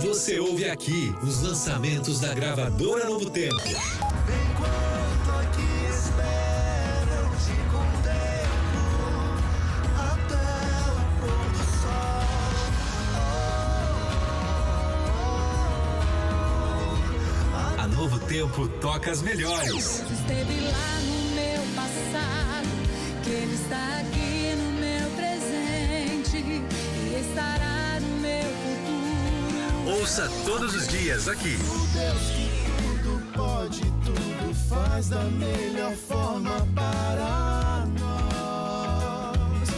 Você ouve aqui os lançamentos da gravadora Novo Tempo. Enquanto aqui espero, eu te contemplo até o pôr do sol. A Novo Tempo toca as melhores. Esteve lá no meu passado, que ele está aqui no meu presente e estará no meu futuro. Ouça todos os dias aqui. O Deus que tudo pode, tudo faz da melhor forma para nós.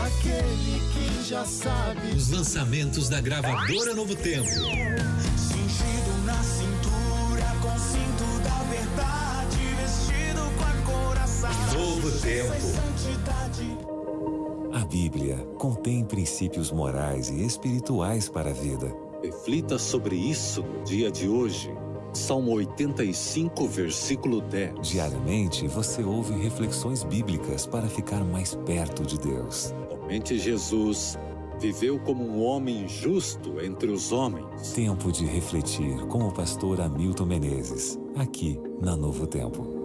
Aquele que já sabe. Os lançamentos da gravadora Novo Tempo. Cingido na cintura, com cinto da verdade, vestido com a couraçada. Novo Tempo. Santidade. A Bíblia contém princípios morais e espirituais para a vida. Reflita sobre isso no dia de hoje. Salmo 85, versículo 10. Diariamente você ouve reflexões bíblicas para ficar mais perto de Deus. Somente Jesus viveu como um homem justo entre os homens. Tempo de refletir com o pastor Hamilton Menezes, aqui na Novo Tempo.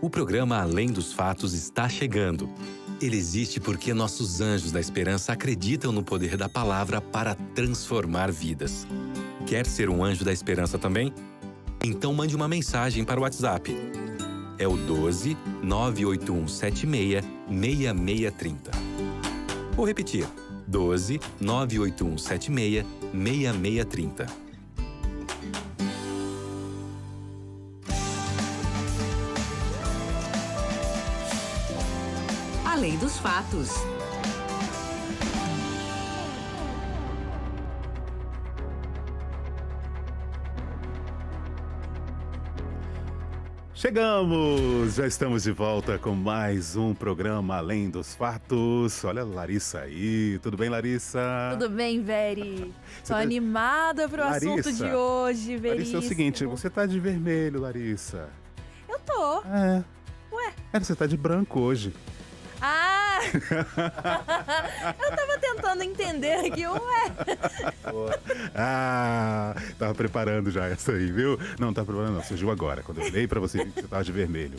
O programa Além dos Fatos está chegando. Ele existe porque nossos anjos da esperança acreditam no poder da palavra para transformar vidas. Quer ser um anjo da esperança também? Então mande uma mensagem para o WhatsApp. É o 12 98176 6630. Vou repetir. 12 98176 6630. Além dos fatos. Chegamos! Já estamos de volta com mais um programa Além dos Fatos. Olha a Larissa aí. Tudo bem, Larissa? Tudo bem, Veri? Tô tá- animada pro assunto de hoje, Veríssimo. Larissa, é o seguinte, você tá de vermelho, Larissa. Eu tô. É. Ué? Você tá de branco hoje. Ah! Eu tava tentando entender aqui, ué. Tava preparando já essa aí, viu? Não, tá preparando não, surgiu agora. Quando eu olhei pra você, vi que você tava de vermelho.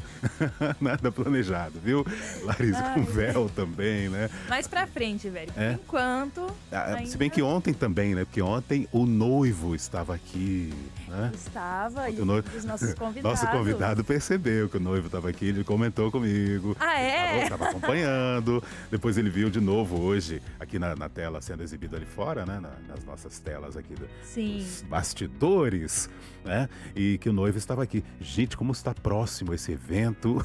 Nada planejado, viu? Larissa com véu também, né? Mais pra frente, velho. Por É? enquanto. Se bem que ontem também, né? Porque ontem o noivo estava aqui, né? Estava, e O noivo- os nossos convidados. Nosso convidado percebeu que o noivo estava aqui, ele comentou comigo. Ah, é? Tava acompanhando. Depois ele viu de novo hoje, aqui na tela sendo exibido ali fora, né? Nas nossas telas aqui Sim. dos bastidores, né? E que o noivo estava aqui. Gente, como está próximo esse evento.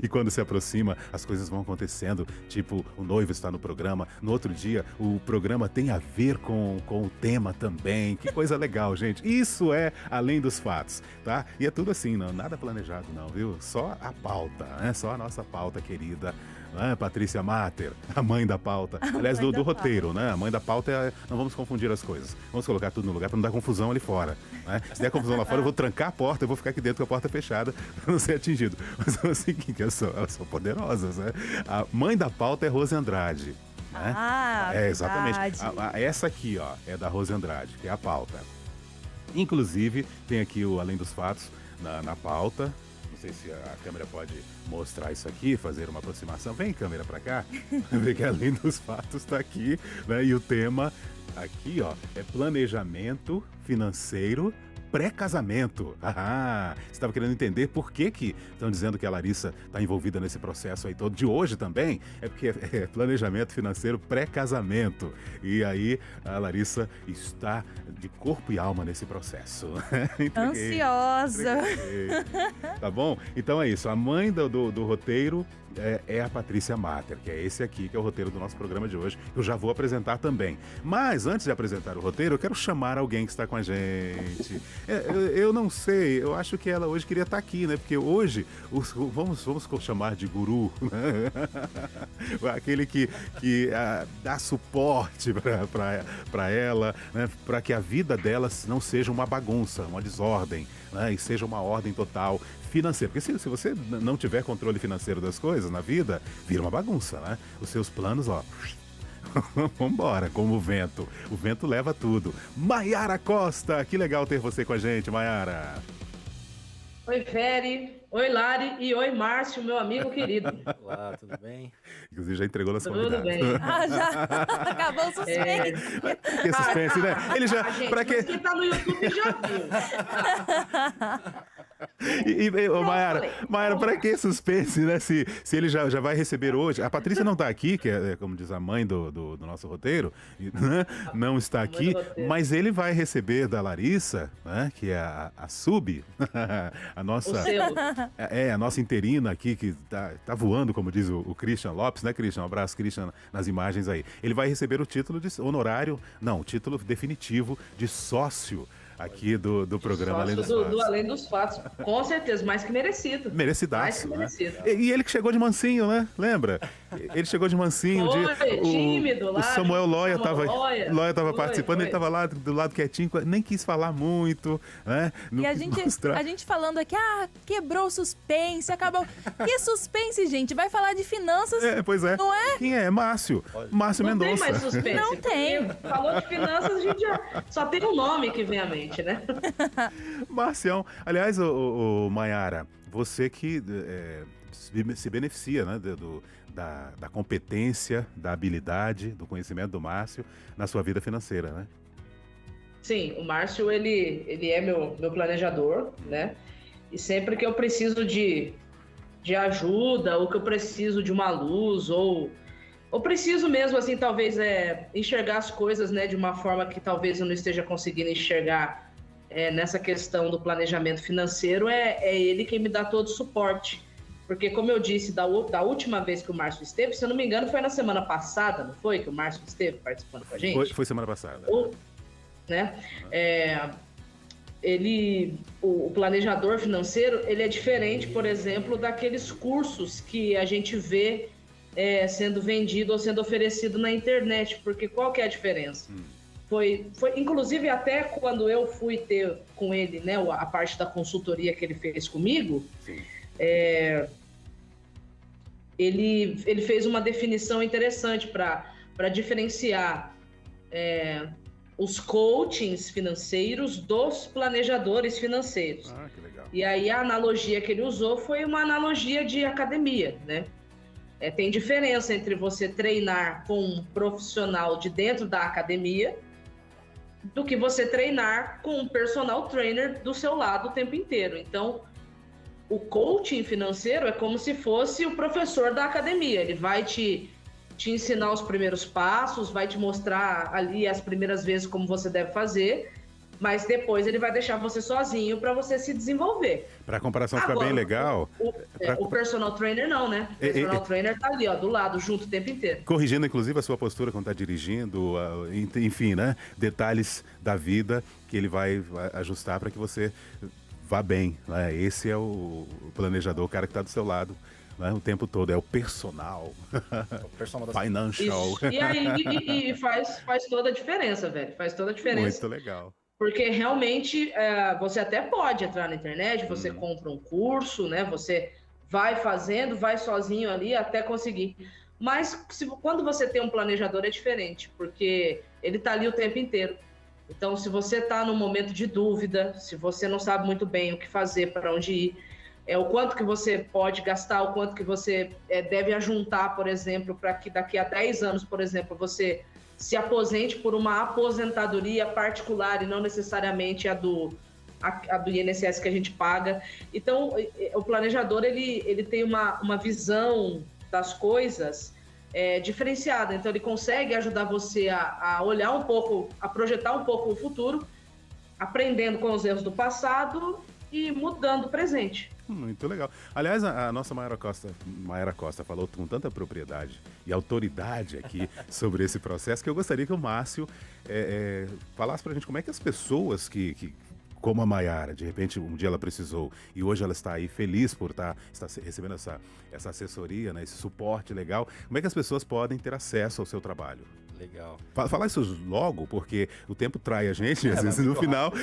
E quando se aproxima, as coisas vão acontecendo. Tipo, o noivo está no programa. No outro dia, o programa tem a ver com o tema também. Que coisa legal, gente. Isso é Além dos Fatos, tá? E é tudo assim, não, nada planejado não, viu? Só a pauta, né? Só a nossa pauta querida, né? Patrícia Mater, a mãe da pauta. Aliás, do roteiro, né? A mãe da pauta é... Não vamos confundir as coisas. Vamos colocar tudo no lugar para não dar confusão ali fora, né? Se der confusão lá fora, eu vou trancar a porta, eu vou ficar aqui dentro com a porta fechada para não ser atingido. Mas é o seguinte, elas são poderosas, né? A mãe da pauta é Rose Andrade. Né? Ah, exatamente. verdade. Essa aqui, ó, é da Rose Andrade, que é a pauta. Inclusive, tem aqui o Além dos Fatos na pauta. Não sei se a câmera pode mostrar isso aqui, fazer uma aproximação. Vem, câmera, pra cá. Ver que Além dos Fatos tá aqui, né? E o tema aqui, ó, é planejamento financeiro pré-casamento. Você estava querendo entender por que estão dizendo que a Larissa está envolvida nesse processo aí todo de hoje também? É porque é planejamento financeiro pré-casamento. E aí a Larissa está de corpo e alma nesse processo. Ansiosa. Entreguei. Tá bom? Então é isso. A mãe do roteiro é a Patrícia Matter, que é esse aqui, que é o roteiro do nosso programa de hoje, que eu já vou apresentar também. Mas, antes de apresentar o roteiro, eu quero chamar alguém que está com a gente. Eu não sei, eu acho que ela hoje queria estar aqui, né? Porque hoje, vamos chamar de guru, né? Aquele que dá suporte para ela, né? Para que a vida dela não seja uma bagunça, uma desordem, né? E seja uma ordem total financeira. Porque se você não tiver controle financeiro das coisas na vida, vira uma bagunça, né? Os seus planos, ó... Vambora, como o vento. O vento leva tudo. Maiara Costa, que legal ter você com a gente, Maiara. Oi, Feri. Oi, Lari. E oi, Márcio, meu amigo querido. Olá, tudo bem? Inclusive, já entregou na sua convidada. Tudo bem. Já acabou o suspense. Que suspense, né? Ele já... Gente, pra quê? mas quem tá no YouTube já viu. Mayara, pra que suspense, né? Se ele já vai receber hoje. A Patrícia não tá aqui, que é, como diz a mãe do nosso roteiro, né? Não está aqui, mas ele vai receber da Larissa, né? Que é a Sub, a nossa... a nossa interina aqui, que tá voando, como diz o Christian Lopes, né, Christian? Um abraço, Christian, nas imagens aí. Ele vai receber o título de honorário, não, o título definitivo de sócio aqui do programa Além dos Fatos. Do Além dos Fatos, com certeza, mais que merecido. Merecidaço, mais que merecido. Né? E ele que chegou de mansinho, né? Lembra? Ele chegou de mansinho. Tímido lá. O Samuel Loya tava participando, ele tava lá do lado quietinho, nem quis falar muito, né? E a gente falando aqui, quebrou o suspense, acabou. Que suspense, gente? Vai falar de finanças, pois é. Não é? Quem é? Márcio Mendonça. Não tem mais suspense. Não tem. Falou de finanças, a gente só tem um nome que vem à mente. Né? Marcião, aliás, Maiara, você que se beneficia, né, da competência, da habilidade, do conhecimento do Márcio na sua vida financeira, né? Sim, o Márcio, ele é meu planejador, né? E sempre que eu preciso de ajuda, ou que eu preciso de uma luz, ou preciso mesmo, assim, talvez enxergar as coisas, né, de uma forma que talvez eu não esteja conseguindo enxergar nessa questão do planejamento financeiro, é ele quem me dá todo o suporte. Porque, como eu disse, da última vez que o Márcio esteve, se eu não me engano, foi na semana passada, não foi? Que o Márcio esteve participando com a gente? Foi semana passada. Né? O planejador financeiro, ele é diferente, por exemplo, daqueles cursos que a gente vê sendo vendido ou sendo oferecido na internet, porque qual que é a diferença? Foi inclusive até quando eu fui ter com ele, né, a parte da consultoria que ele fez comigo, ele fez uma definição interessante para diferenciar os coachings financeiros dos planejadores financeiros. Que legal. E aí a analogia que ele usou foi uma analogia de academia, né? Tem diferença entre você treinar com um profissional de dentro da academia do que você treinar com um personal trainer do seu lado o tempo inteiro. Então, o coaching financeiro é como se fosse o professor da academia. Ele vai te ensinar os primeiros passos, vai te mostrar ali as primeiras vezes como você deve fazer, mas depois ele vai deixar você sozinho para você se desenvolver. Para a comparação ficar bem legal... O personal trainer não, né? O personal trainer tá ali, ó, do lado, junto o tempo inteiro. Corrigindo, inclusive, a sua postura quando está dirigindo, enfim, né? Detalhes da vida que ele vai ajustar para que você vá bem, né? Esse é o planejador, o cara que está do seu lado, né, o tempo todo, é o personal. Financial. Isso. E aí faz toda a diferença, velho. Faz toda a diferença. Muito legal. Porque realmente você até pode entrar na internet, você compra um curso, né? Você vai fazendo, vai sozinho ali até conseguir. Mas quando você tem um planejador é diferente, porque ele tá ali o tempo inteiro. Então, se você tá num momento de dúvida, se você não sabe muito bem o que fazer, para onde ir, o quanto que você pode gastar, o quanto que você deve ajuntar, por exemplo, para que daqui a 10 anos, por exemplo, você se aposente por uma aposentadoria particular e não necessariamente a do INSS que a gente paga. Então, o planejador, ele tem uma visão das coisas diferenciada. Então, ele consegue ajudar você a olhar um pouco, a projetar um pouco o futuro, aprendendo com os erros do passado e mudando o presente. Muito legal. Aliás, a nossa Mayara Costa falou com tanta propriedade e autoridade aqui sobre esse processo que eu gostaria que o Márcio falasse pra gente como é que as pessoas como a Mayara, de repente um dia ela precisou e hoje ela está aí feliz por estar recebendo essa assessoria, né, esse suporte legal, como é que as pessoas podem ter acesso ao seu trabalho? Legal. Falar isso logo, porque o tempo trai a gente, às vezes no final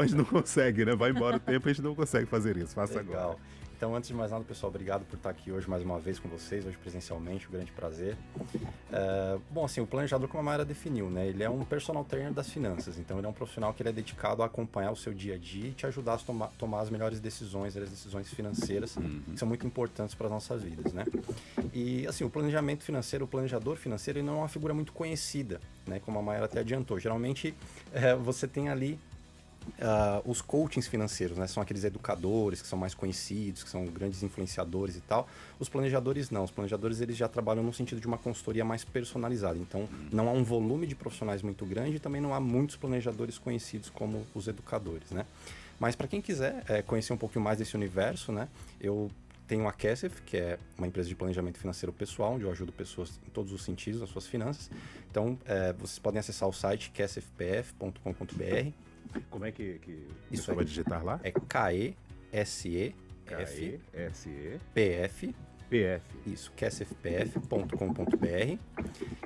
a gente não consegue, né? Vai embora o tempo e a gente não consegue fazer isso. Faça Legal. agora. Então, antes de mais nada, pessoal, obrigado por estar aqui hoje mais uma vez com vocês, hoje presencialmente, um grande prazer. Bom, assim, o planejador, como a Mayara definiu, né? Ele é um personal trainer das finanças, então ele é um profissional que ele é dedicado a acompanhar o seu dia a dia e te ajudar a tomar as melhores decisões, as decisões financeiras, que são muito importantes para as nossas vidas, né? E, assim, o planejamento financeiro, o planejador financeiro, ele não é uma figura muito conhecida, né? Como a Mayara até adiantou. Geralmente, você tem ali os coachings financeiros, né? São aqueles educadores que são mais conhecidos, que são grandes influenciadores e tal. Os planejadores não. Os planejadores eles já trabalham no sentido de uma consultoria mais personalizada. Então, não há um volume de profissionais muito grande e também não há muitos planejadores conhecidos como os educadores, né? Mas para quem quiser conhecer um pouquinho mais desse universo, né? Eu tenho a Kessef, que é uma empresa de planejamento financeiro pessoal, onde eu ajudo pessoas em todos os sentidos nas suas finanças. Então, vocês podem acessar o site kessefpf.com.br. Como é que isso você vai digitar lá? É KESEF PF. Isso, kessefpf.com.br.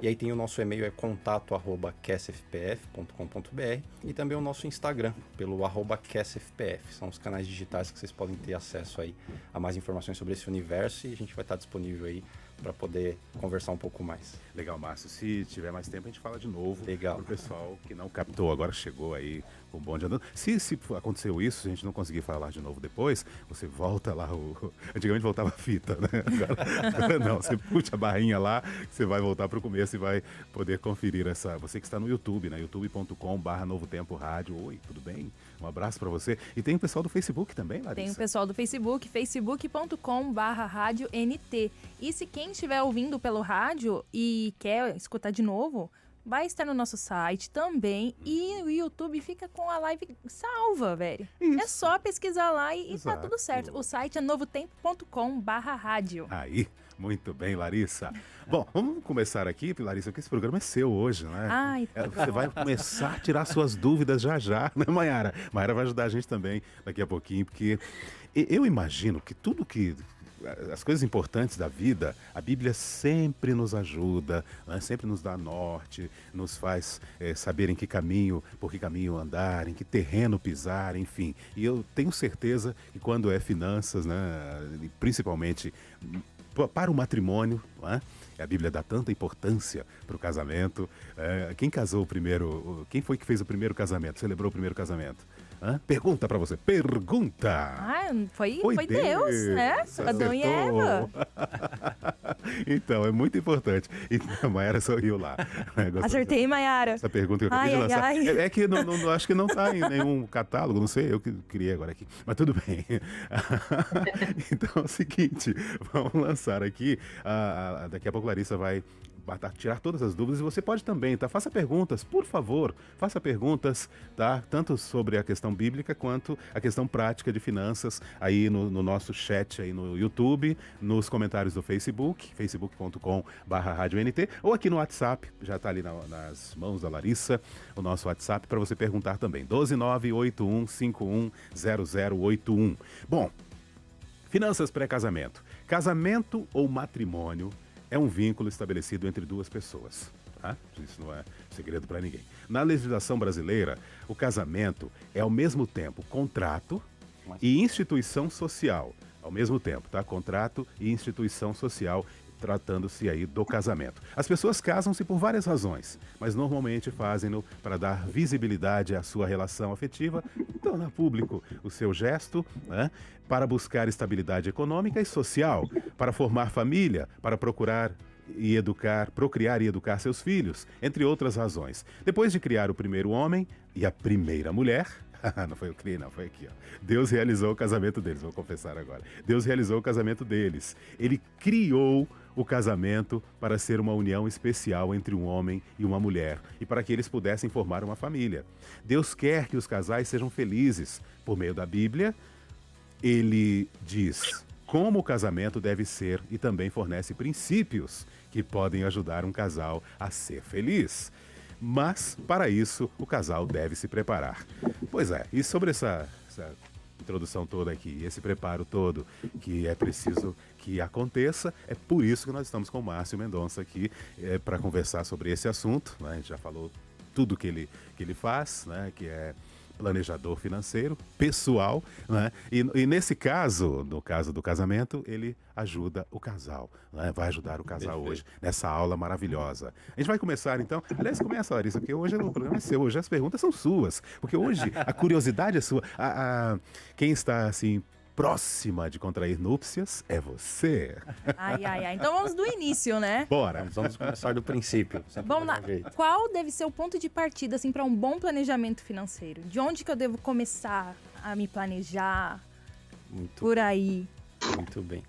E aí tem o nosso e-mail, contato@kessefpf.com.br, e também o nosso Instagram, pelo @kessefpf. São os canais digitais que vocês podem ter acesso aí a mais informações sobre esse universo, e a gente vai estar disponível aí para poder conversar um pouco mais. Legal, Márcio. Se tiver mais tempo, a gente fala de novo. Legal. Para o pessoal que não captou, agora chegou aí com o bonde andando. Se aconteceu isso, se a gente não conseguir falar de novo depois, você volta lá. Antigamente voltava a fita, né? Agora não. Você puxa a barrinha lá, você vai voltar para o começo e vai poder conferir essa. Você que está no YouTube, né? youtube.com/Novo Tempo Rádio. Oi, tudo bem? Um abraço para você. E tem o pessoal do Facebook também, Larissa? Tem o pessoal do Facebook, facebook.com/RádioNT. E se quem estiver ouvindo pelo rádio e quer escutar de novo, vai estar no nosso site também. E o YouTube fica com a live salva, velho. Isso. É só pesquisar lá e tá Exato. tudo certo. O site é novotempo.com/rádio. Aí, muito bem, Larissa. Bom, vamos começar aqui, Larissa, porque esse programa é seu hoje, né? Ai, Você vai começar a tirar suas dúvidas já, né, Mayara? Mayara vai ajudar a gente também daqui a pouquinho, porque eu imagino que tudo que... As coisas importantes da vida, a Bíblia sempre nos ajuda, né? Sempre nos dá norte, nos faz saber por que caminho andar, em que terreno pisar, enfim. E eu tenho certeza que quando é finanças, né, principalmente para o matrimônio, né? A Bíblia dá tanta importância para o casamento. Quem casou primeiro? Quem foi que fez o primeiro casamento? Celebrou o primeiro casamento? Pergunta para você. Pergunta! Foi Deus, né? Adão e Eva. Então, é muito importante. E a Mayara sorriu lá. Acertei, Mayara. Essa pergunta que eu acabei de lançar. É que não, acho que não está em nenhum catálogo, não sei, eu que criei agora aqui. Mas tudo bem. Então é o seguinte, vamos lançar aqui. Daqui a pouco a Larissa vai tirar todas as dúvidas, e você pode também, tá? Faça perguntas, por favor, faça perguntas, tá? Tanto sobre a questão bíblica quanto a questão prática de finanças aí no nosso chat aí no YouTube, nos comentários do Facebook, facebook.com/RádioNT, ou aqui no WhatsApp, já tá ali nas mãos da Larissa, o nosso WhatsApp para você perguntar também, 12981510081. Bom, finanças pré-casamento. Casamento ou matrimônio é um vínculo estabelecido entre duas pessoas. Tá? Isso não é segredo para ninguém. Na legislação brasileira, o casamento é ao mesmo tempo contrato e instituição social. Ao mesmo tempo, tá? Contrato e instituição social, tratando-se aí do casamento. As pessoas casam-se por várias razões, mas normalmente fazem-no para dar visibilidade à sua relação afetiva, tornar público o seu gesto, né? Para buscar estabilidade econômica e social, para formar família, para procriar e educar seus filhos, entre outras razões. Depois de criar o primeiro homem e a primeira mulher, não foi eu que criei, não, foi aqui, ó. Deus realizou o casamento deles, vou confessar agora. Deus realizou o casamento deles. Ele criou o casamento para ser uma união especial entre um homem e uma mulher e para que eles pudessem formar uma família. Deus quer que os casais sejam felizes por meio da Bíblia, ele diz como o casamento deve ser e também fornece princípios que podem ajudar um casal a ser feliz. Mas, para isso, o casal deve se preparar. Pois é, e sobre essa introdução toda aqui, esse preparo todo que é preciso que aconteça, é por isso que nós estamos com o Márcio Mendonça aqui para conversar sobre esse assunto, né? A gente já falou tudo que ele faz, né? Que é planejador financeiro, pessoal, né? E nesse caso, no caso do casamento, ele ajuda o casal, né? Vai ajudar o casal hoje, nessa aula maravilhosa. A gente vai começar então, aliás, começa, Larissa, porque hoje o programa é seu, hoje as perguntas são suas, porque hoje a curiosidade é sua. Quem está assim próxima de contrair núpcias é você. Ai. Então vamos do início, né? Bora. Vamos começar do princípio. Vamos lá. Qual deve ser o ponto de partida assim, para um bom planejamento financeiro? De onde que eu devo começar a me planejar? Por aí. Muito bem.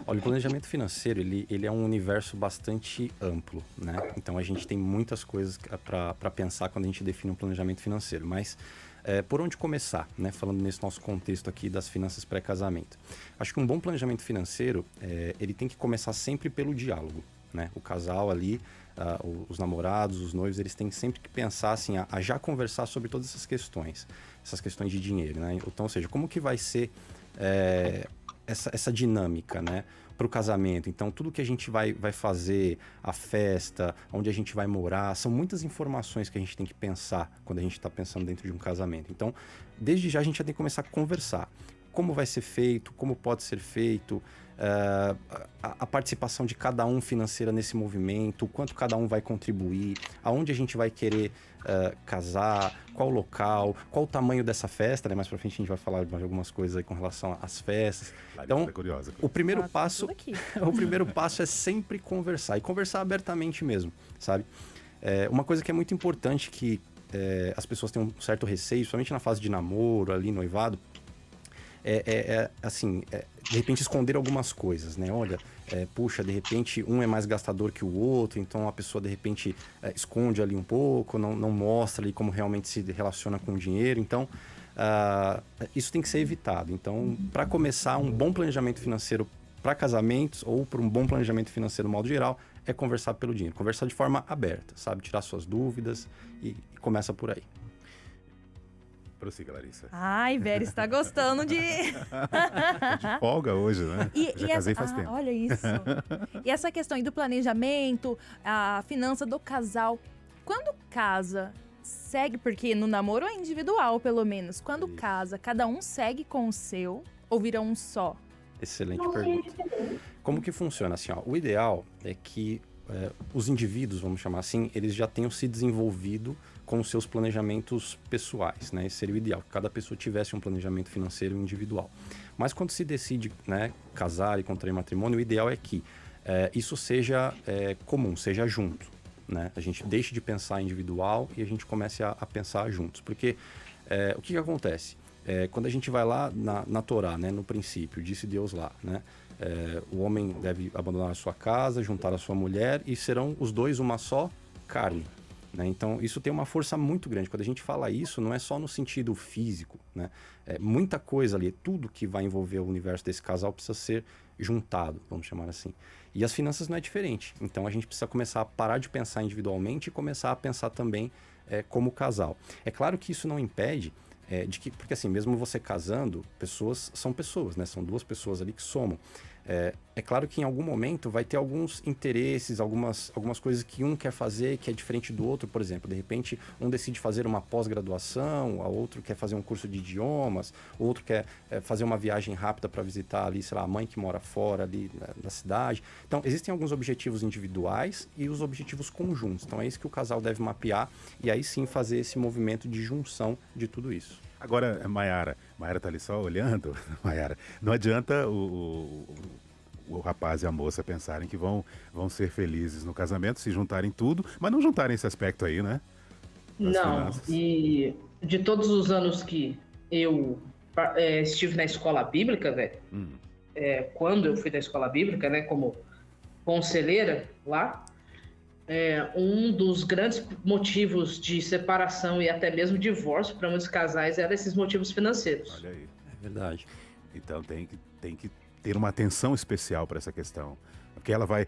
Olha, o planejamento financeiro, ele é um universo bastante amplo, né? Então a gente tem muitas coisas para pensar quando a gente define um planejamento financeiro, mas por onde começar, né? Falando nesse nosso contexto aqui das finanças pré-casamento. Acho que um bom planejamento financeiro, ele tem que começar sempre pelo diálogo, né? O casal ali, os namorados, os noivos, eles têm sempre que pensar assim, a já conversar sobre todas essas questões de dinheiro, né? Então, ou seja, como que vai ser essa dinâmica, né, para o casamento. Então, tudo que a gente vai fazer, a festa, onde a gente vai morar, são muitas informações que a gente tem que pensar quando a gente está pensando dentro de um casamento. Então, desde já a gente já tem que começar a conversar. Como vai ser feito, como pode ser feito, a participação de cada um financeira nesse movimento, o quanto cada um vai contribuir, aonde a gente vai querer casar, qual local, qual o tamanho dessa festa, né? Mais pra frente a gente vai falar de algumas coisas aí com relação às festas. Então, curiosa. o primeiro passo é sempre conversar, e conversar abertamente mesmo, sabe? Uma coisa que é muito importante que as pessoas têm um certo receio, principalmente na fase de namoro, ali, noivado, de repente esconder algumas coisas, né? Olha, puxa, de repente um é mais gastador que o outro, então a pessoa de repente esconde ali um pouco, não mostra ali como realmente se relaciona com o dinheiro. Então, isso tem que ser evitado. Então, para começar, um bom planejamento financeiro para casamentos ou para um bom planejamento financeiro no modo geral é conversar pelo dinheiro. Conversar de forma aberta, sabe? Tirar suas dúvidas e começa por aí. Prossiga, Larissa. Ai, Vera, está gostando de... de folga hoje, né? Já casei faz tempo. Olha isso. E essa questão aí do planejamento, a finança do casal. Quando casa, segue, porque no namoro é individual, pelo menos. Quando casa, cada um segue com o seu ou vira um só? Excelente pergunta. Como que funciona? Assim, ó, o ideal é que os indivíduos, vamos chamar assim, eles já tenham se desenvolvido com os seus planejamentos pessoais, né? Esse seria o ideal, que cada pessoa tivesse um planejamento financeiro individual. Mas quando se decide, né, casar e contrair matrimônio, o ideal é que isso seja comum, seja junto, né? A gente deixe de pensar individual e a gente comece a pensar juntos. Porque o que acontece? Quando a gente vai lá na Torá, né, no princípio, disse Deus lá, né? O homem deve abandonar a sua casa, juntar a sua mulher e serão os dois uma só carne. Né? Então, isso tem uma força muito grande. Quando a gente fala isso, não é só no sentido físico, né? Muita coisa ali, tudo que vai envolver o universo desse casal precisa ser juntado, vamos chamar assim. E as finanças não é diferente. Então, a gente precisa começar a parar de pensar individualmente e começar a pensar também como casal. É claro que isso não impede porque assim, mesmo você casando, pessoas são pessoas, né? São duas pessoas ali que somam. É claro que em algum momento vai ter alguns interesses, algumas coisas que um quer fazer que é diferente do outro. Por exemplo, de repente um decide fazer uma pós-graduação, a outro quer fazer um curso de idiomas, o outro quer fazer uma viagem rápida para visitar ali, sei lá, a mãe que mora fora ali da cidade. Então, existem alguns objetivos individuais e os objetivos conjuntos. Então, é isso que o casal deve mapear e aí sim fazer esse movimento de junção de tudo isso. Agora, Mayara tá ali só olhando, Mayara, não adianta o rapaz e a moça pensarem que vão ser felizes no casamento, se juntarem tudo, mas não juntarem esse aspecto aí, né? Das finanças. E de todos os anos que eu estive na escola bíblica, velho, quando eu fui da escola bíblica, né, como conselheira lá, um dos grandes motivos de separação e até mesmo divórcio para muitos casais eram esses motivos financeiros. Olha aí. É verdade. Então tem que ter uma atenção especial para essa questão. Porque ela vai,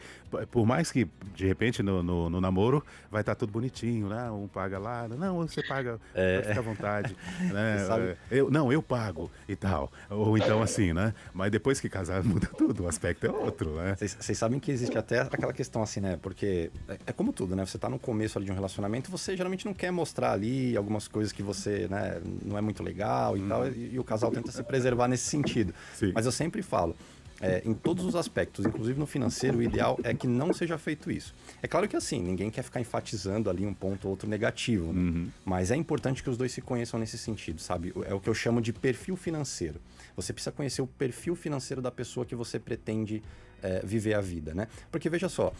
por mais que de repente no namoro vai estar tudo bonitinho, né? Um paga lá, não, você paga, fica à vontade, né? Eu pago e tal. Ou então assim, né? Mas depois que casar muda tudo, o aspecto é outro, né? Vocês sabem que existe até aquela questão assim, né? Porque é como tudo, né? Você tá no começo ali de um relacionamento, você geralmente não quer mostrar ali algumas coisas que você, né, não é muito legal e tal, e o casal tenta se preservar nesse sentido. Sim. Mas eu sempre falo, em todos os aspectos, inclusive no financeiro, o ideal é que não seja feito isso. É claro que assim, ninguém quer ficar enfatizando ali um ponto ou outro negativo, né? Mas é importante que os dois se conheçam nesse sentido, sabe? É o que eu chamo de perfil financeiro. Você precisa conhecer o perfil financeiro da pessoa que você pretende viver a vida, né? Porque veja só,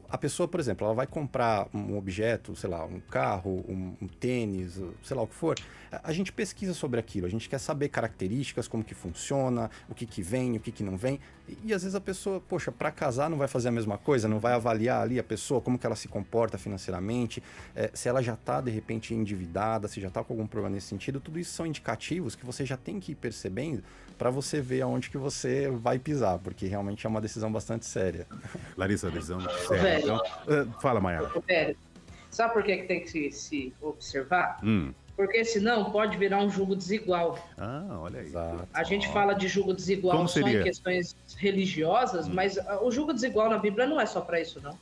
a pessoa, por exemplo, ela vai comprar um objeto, sei lá, um carro, um tênis, sei lá o que for, a gente pesquisa sobre aquilo, a gente quer saber características, como que funciona, o que vem, o que não vem, e às vezes a pessoa, poxa, para casar não vai fazer a mesma coisa, não vai avaliar ali a pessoa, como que ela se comporta financeiramente, se ela já está de repente endividada, se já está com algum problema nesse sentido, tudo isso são indicativos que você já tem que ir percebendo para você ver aonde que você vai pisar, porque realmente é uma decisão bastante séria. Larissa, decisão séria. Então, fala, Mayara. Sabe por que tem que se observar? Porque senão pode virar um jugo desigual. Ah, olha aí. Exato. A gente fala de jugo desigual Como só seria? em questões religiosas, mas o jugo desigual na Bíblia não é só para isso, não.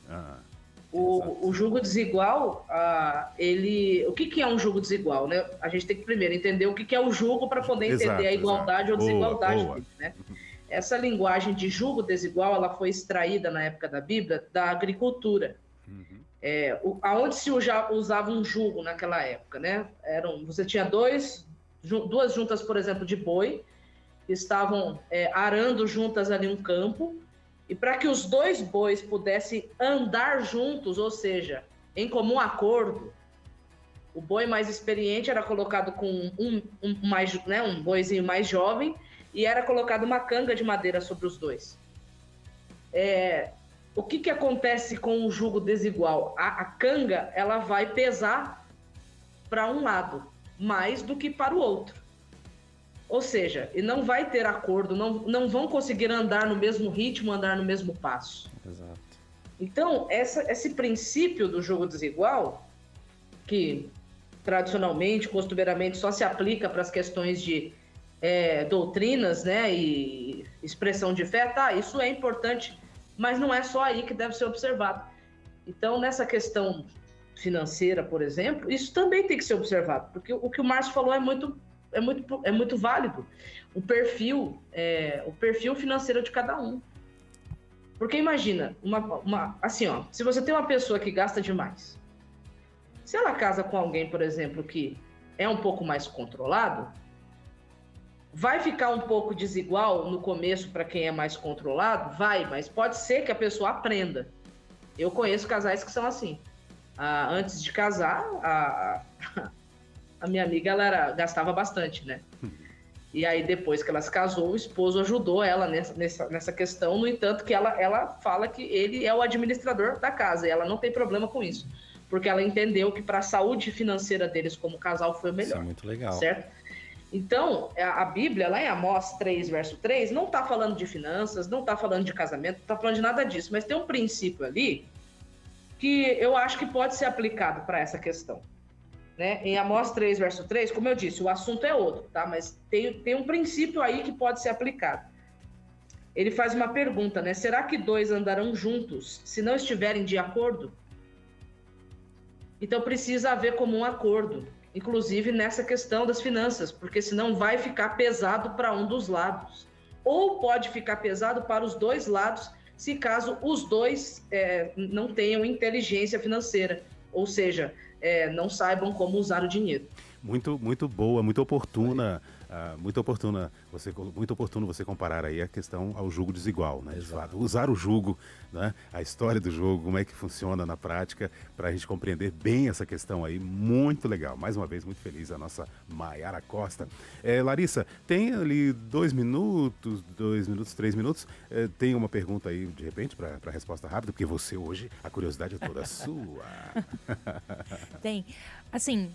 O jugo desigual, o que é um jugo desigual, né? A gente tem que primeiro entender o que é o jugo para poder entender a igualdade ou desigualdade dele, né? Essa linguagem de jugo desigual, ela foi extraída na época da Bíblia da agricultura. Aonde se usava um jugo naquela época, né? Você tinha duas juntas, por exemplo, de boi, que estavam arando juntas ali um campo, e para que os dois bois pudessem andar juntos, ou seja, em comum acordo, o boi mais experiente era colocado com um boizinho mais jovem, e era colocada uma canga de madeira sobre os dois. O que acontece com o jugo desigual? A canga, ela vai pesar para um lado mais do que para o outro. Ou seja, e não vai ter acordo, não vão conseguir andar no mesmo ritmo, andar no mesmo passo. Exato. Então, esse princípio do jugo desigual, que tradicionalmente, costumeiramente, só se aplica para as questões de doutrinas, né, e expressão de fé, isso é importante, mas não é só aí que deve ser observado. Então, nessa questão financeira, por exemplo, isso também tem que ser observado, porque o que o Márcio falou é muito válido. O perfil financeiro de cada um. Porque imagina, assim, se você tem uma pessoa que gasta demais, se ela casa com alguém, por exemplo, que é um pouco mais controlado, vai ficar um pouco desigual no começo para quem é mais controlado? Vai, mas pode ser que a pessoa aprenda. Eu conheço casais que são assim. Antes de casar, a minha amiga, ela gastava bastante, né? E aí, depois que ela se casou, o esposo ajudou ela nessa questão. No entanto, que ela fala que ele é o administrador da casa, e ela não tem problema com isso. Porque ela entendeu que para a saúde financeira deles como casal foi o melhor. Isso é muito legal. Certo? Então, a Bíblia, lá em Amós 3, verso 3, não está falando de finanças, não está falando de casamento, não está falando de nada disso. Mas tem um princípio ali que eu acho que pode ser aplicado para essa questão. Né? Em Amós 3, verso 3, como eu disse, o assunto é outro, tá? Mas tem um princípio aí que pode ser aplicado. Ele faz uma pergunta, né? Será que dois andarão juntos se não estiverem de acordo? Então precisa haver comum acordo, inclusive nessa questão das finanças, porque senão vai ficar pesado para um dos lados. Ou pode ficar pesado para os dois lados, se caso os dois não tenham inteligência financeira, ou seja, não saibam como usar o dinheiro. Muito boa, muito oportuna. Muito oportuno você comparar aí a questão ao jugo desigual, né? De fato, usar o jugo, né? A história do jogo, como é que funciona na prática, para a gente compreender bem essa questão aí, muito legal. Mais uma vez, muito feliz a nossa Mayara Costa. Larissa, tem ali 2 minutos, 3 minutos, tem uma pergunta aí, de repente, para resposta rápida, porque você hoje, a curiosidade é toda sua. Tem. Assim,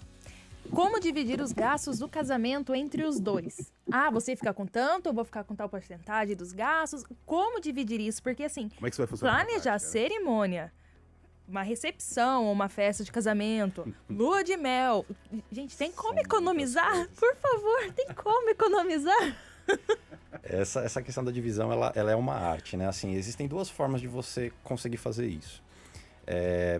Como dividir os gastos do casamento entre os dois? Ah, você fica com tanto, eu vou ficar com tal porcentagem dos gastos. Como dividir isso? Porque assim, Como é que isso vai funcionar? planejar a cerimônia, uma recepção, uma festa de casamento, lua de mel. Gente, tem como economizar? Por favor, tem como economizar? Essa questão da divisão, ela é uma arte, né? Assim, existem duas formas de você conseguir fazer isso.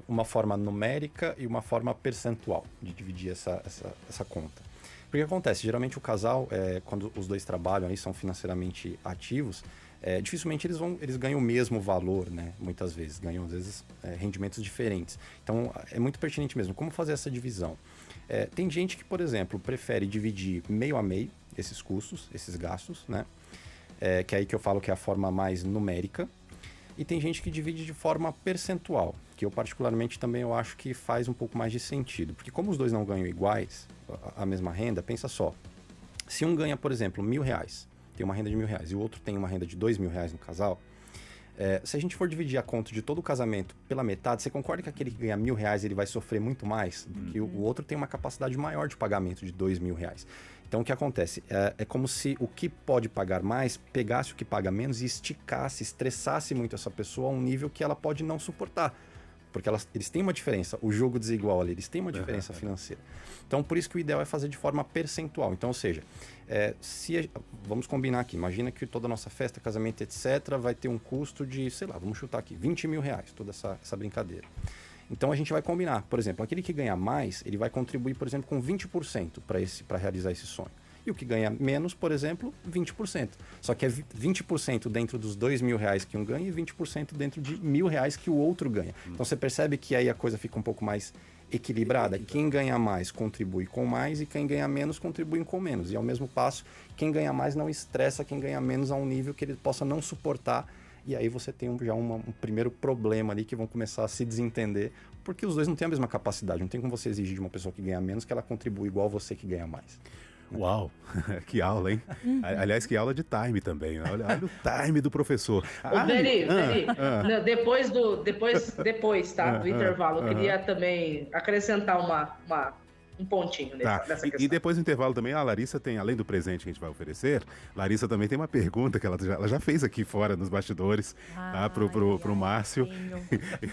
Uma forma numérica e uma forma percentual de dividir essa conta. Porque o que acontece? Geralmente o casal, quando os dois trabalham e são financeiramente ativos, dificilmente eles ganham o mesmo valor, né? Muitas vezes, ganham às vezes rendimentos diferentes. Então é muito pertinente mesmo. Como fazer essa divisão? Tem gente que, por exemplo, prefere dividir meio a meio esses custos, esses gastos, né? Que é aí que eu falo que é a forma mais numérica. E tem gente que divide de forma percentual, que eu particularmente também eu acho que faz um pouco mais de sentido. Porque como os dois não ganham iguais, a mesma renda, pensa só. Se um ganha, por exemplo, R$1.000, tem uma renda de R$1.000, e o outro tem uma renda de R$2.000 no casal, se a gente for dividir a conta de todo o casamento pela metade, você concorda que aquele que ganha R$1.000 ele vai sofrer muito mais? Porque o outro tem uma capacidade maior de pagamento de R$2.000. Então, o que acontece? É como se o que pode pagar mais pegasse o que paga menos e esticasse, estressasse muito essa pessoa a um nível que ela pode não suportar. Porque eles têm uma diferença, o jogo desigual ali, eles têm uma diferença financeira. Então, por isso que o ideal é fazer de forma percentual. Então, ou seja, vamos combinar aqui, imagina que toda a nossa festa, casamento, etc., vai ter um custo de, sei lá, vamos chutar aqui, R$20.000, toda essa brincadeira. Então a gente vai combinar, por exemplo, aquele que ganha mais, ele vai contribuir, por exemplo, com 20% para realizar esse sonho. E o que ganha menos, por exemplo, 20%. Só que é 20% dentro dos R$2.000 que um ganha e 20% dentro de R$1.000 que o outro ganha. Então você percebe que aí a coisa fica um pouco mais equilibrada. Quem ganha mais contribui com mais e quem ganha menos contribui com menos. E ao mesmo passo, quem ganha mais não estressa quem ganha menos a um nível que ele possa não suportar. E aí você tem já um primeiro problema ali que vão começar a se desentender, porque os dois não têm a mesma capacidade. Não tem como você exigir de uma pessoa que ganha menos que ela contribua igual você que ganha mais. Uau, que aula, hein? Aliás, que aula de time também. Olha o time do professor. Depois, tá? Do intervalo. Eu queria também acrescentar um pontinho nessa questão. E depois do intervalo também, a Larissa tem, além do presente que a gente vai oferecer, Larissa também tem uma pergunta que ela já fez aqui fora nos bastidores, tá? Pro Márcio.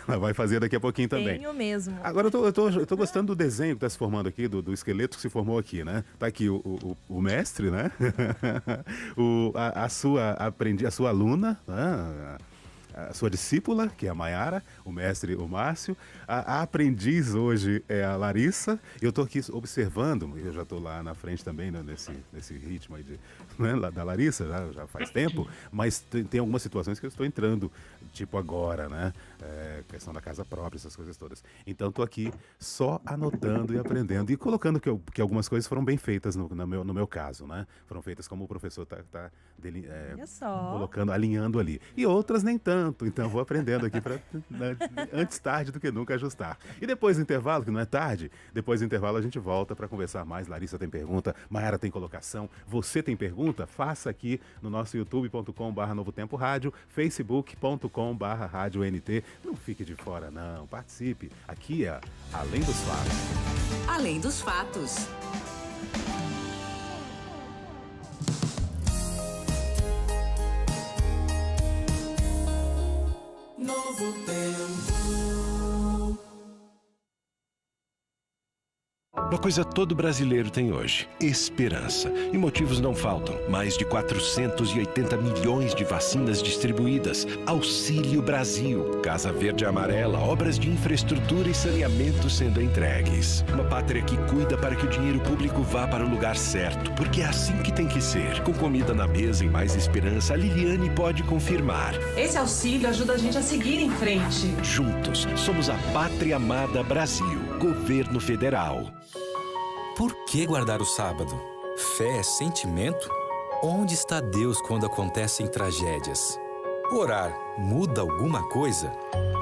Ela vai fazer daqui a pouquinho também. Tenho mesmo. Agora eu tô gostando do desenho que tá se formando aqui, do esqueleto que se formou aqui, né? Tá aqui o mestre, né? a sua aluna, né? A sua discípula, que é a Mayara, o mestre, o Márcio. A aprendiz hoje é a Larissa. Eu estou aqui observando, eu já estou lá na frente também, né, nesse ritmo aí da Larissa, já faz tempo, mas tem algumas situações que eu estou entrando, tipo agora, né? Questão da casa própria, essas coisas todas. Então estou aqui só anotando e aprendendo e colocando que algumas coisas foram bem feitas no meu caso, né? Foram feitas como o professor tá colocando, alinhando ali. E outras nem tanto. Então vou aprendendo aqui para antes tarde do que nunca ajustar. E depois do intervalo, que não é tarde, depois do intervalo a gente volta para conversar mais. Larissa tem pergunta, Mayara tem colocação, você tem pergunta? Faça aqui no nosso youtube.com/Novo Tempo Rádio, facebook.com/RádioNT. Não fique de fora não, participe. Aqui é Além dos Fatos. Além dos Fatos. Novo Tempo. Uma coisa todo brasileiro tem hoje: esperança. E motivos não faltam. Mais de 480 milhões de vacinas distribuídas. Auxílio Brasil. Casa Verde e Amarela. Obras de infraestrutura e saneamento sendo entregues. Uma pátria que cuida para que o dinheiro público vá para o lugar certo. Porque é assim que tem que ser. Com comida na mesa e mais esperança, a Liliane pode confirmar. Esse auxílio ajuda a gente a seguir em frente. Juntos, somos a Pátria Amada Brasil. Governo Federal. Por que guardar o sábado? Fé é sentimento? Onde está Deus quando acontecem tragédias? Orar muda alguma coisa?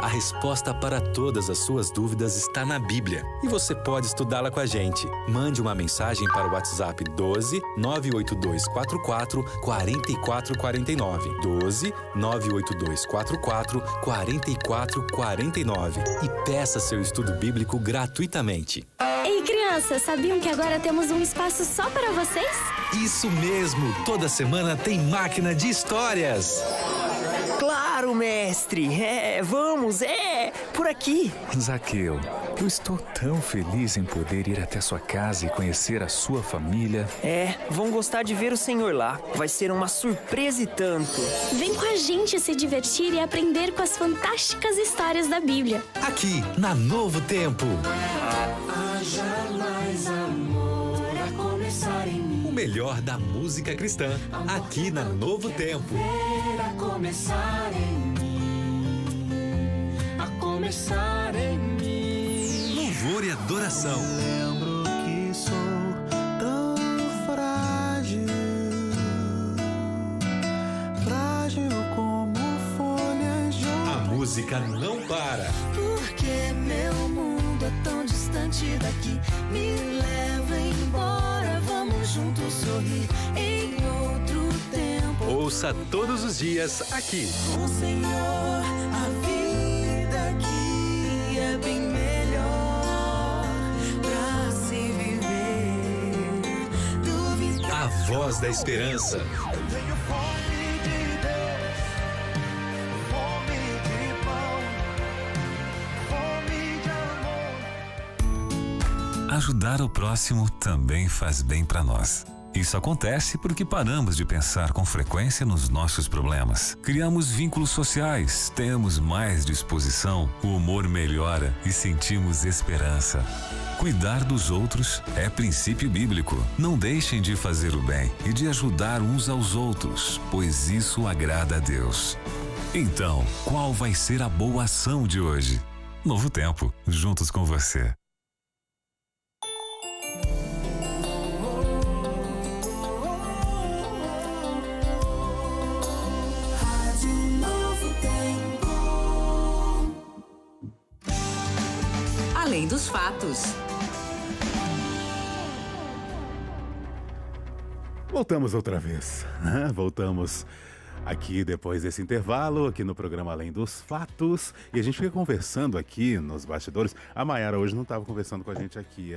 A resposta para todas as suas dúvidas está na Bíblia e você pode estudá-la com a gente. Mande uma mensagem para o WhatsApp 12 98244 4449. 12 98244 4449 e peça seu estudo bíblico gratuitamente. Ei, criança! crianças, sabiam que agora temos um espaço só para vocês? Isso mesmo! Toda semana tem máquina de histórias. Claro, mestre! Vamos, por aqui! Zaqueu, eu estou tão feliz em poder ir até sua casa e conhecer a sua família. Vão gostar de ver o senhor lá. Vai ser uma surpresa e tanto. Vem com a gente se divertir e aprender com as fantásticas histórias da Bíblia. Aqui, na Novo Tempo. Haja mais amor a começar em mim. O melhor da música cristã, aqui na Novo Tempo. A começar em mim, a começar em mim. Louvor e adoração. Lembro que sou tão frágil, frágil como folhas de A música não para. Porque meu mundo é tão distante daqui, me leva embora, vamos juntos sorrir em outro tempo. Ouça todos os dias aqui. Com o Senhor, a vida aqui é bem melhor pra se viver. Duvidar. A voz da esperança. Eu tenho fome de Deus, fome de pão, fome de amor. Ajudar o próximo também faz bem para nós. Isso acontece porque paramos de pensar com frequência nos nossos problemas. Criamos vínculos sociais, temos mais disposição, o humor melhora e sentimos esperança. Cuidar dos outros é princípio bíblico. Não deixem de fazer o bem e de ajudar uns aos outros, pois isso agrada a Deus. Então, qual vai ser a boa ação de hoje? Novo Tempo, juntos com você. Além dos fatos. Voltamos outra vez. Voltamos aqui depois desse intervalo, aqui no programa Além dos Fatos. E a gente fica conversando aqui nos bastidores. A Mayara hoje não estava conversando com a gente aqui.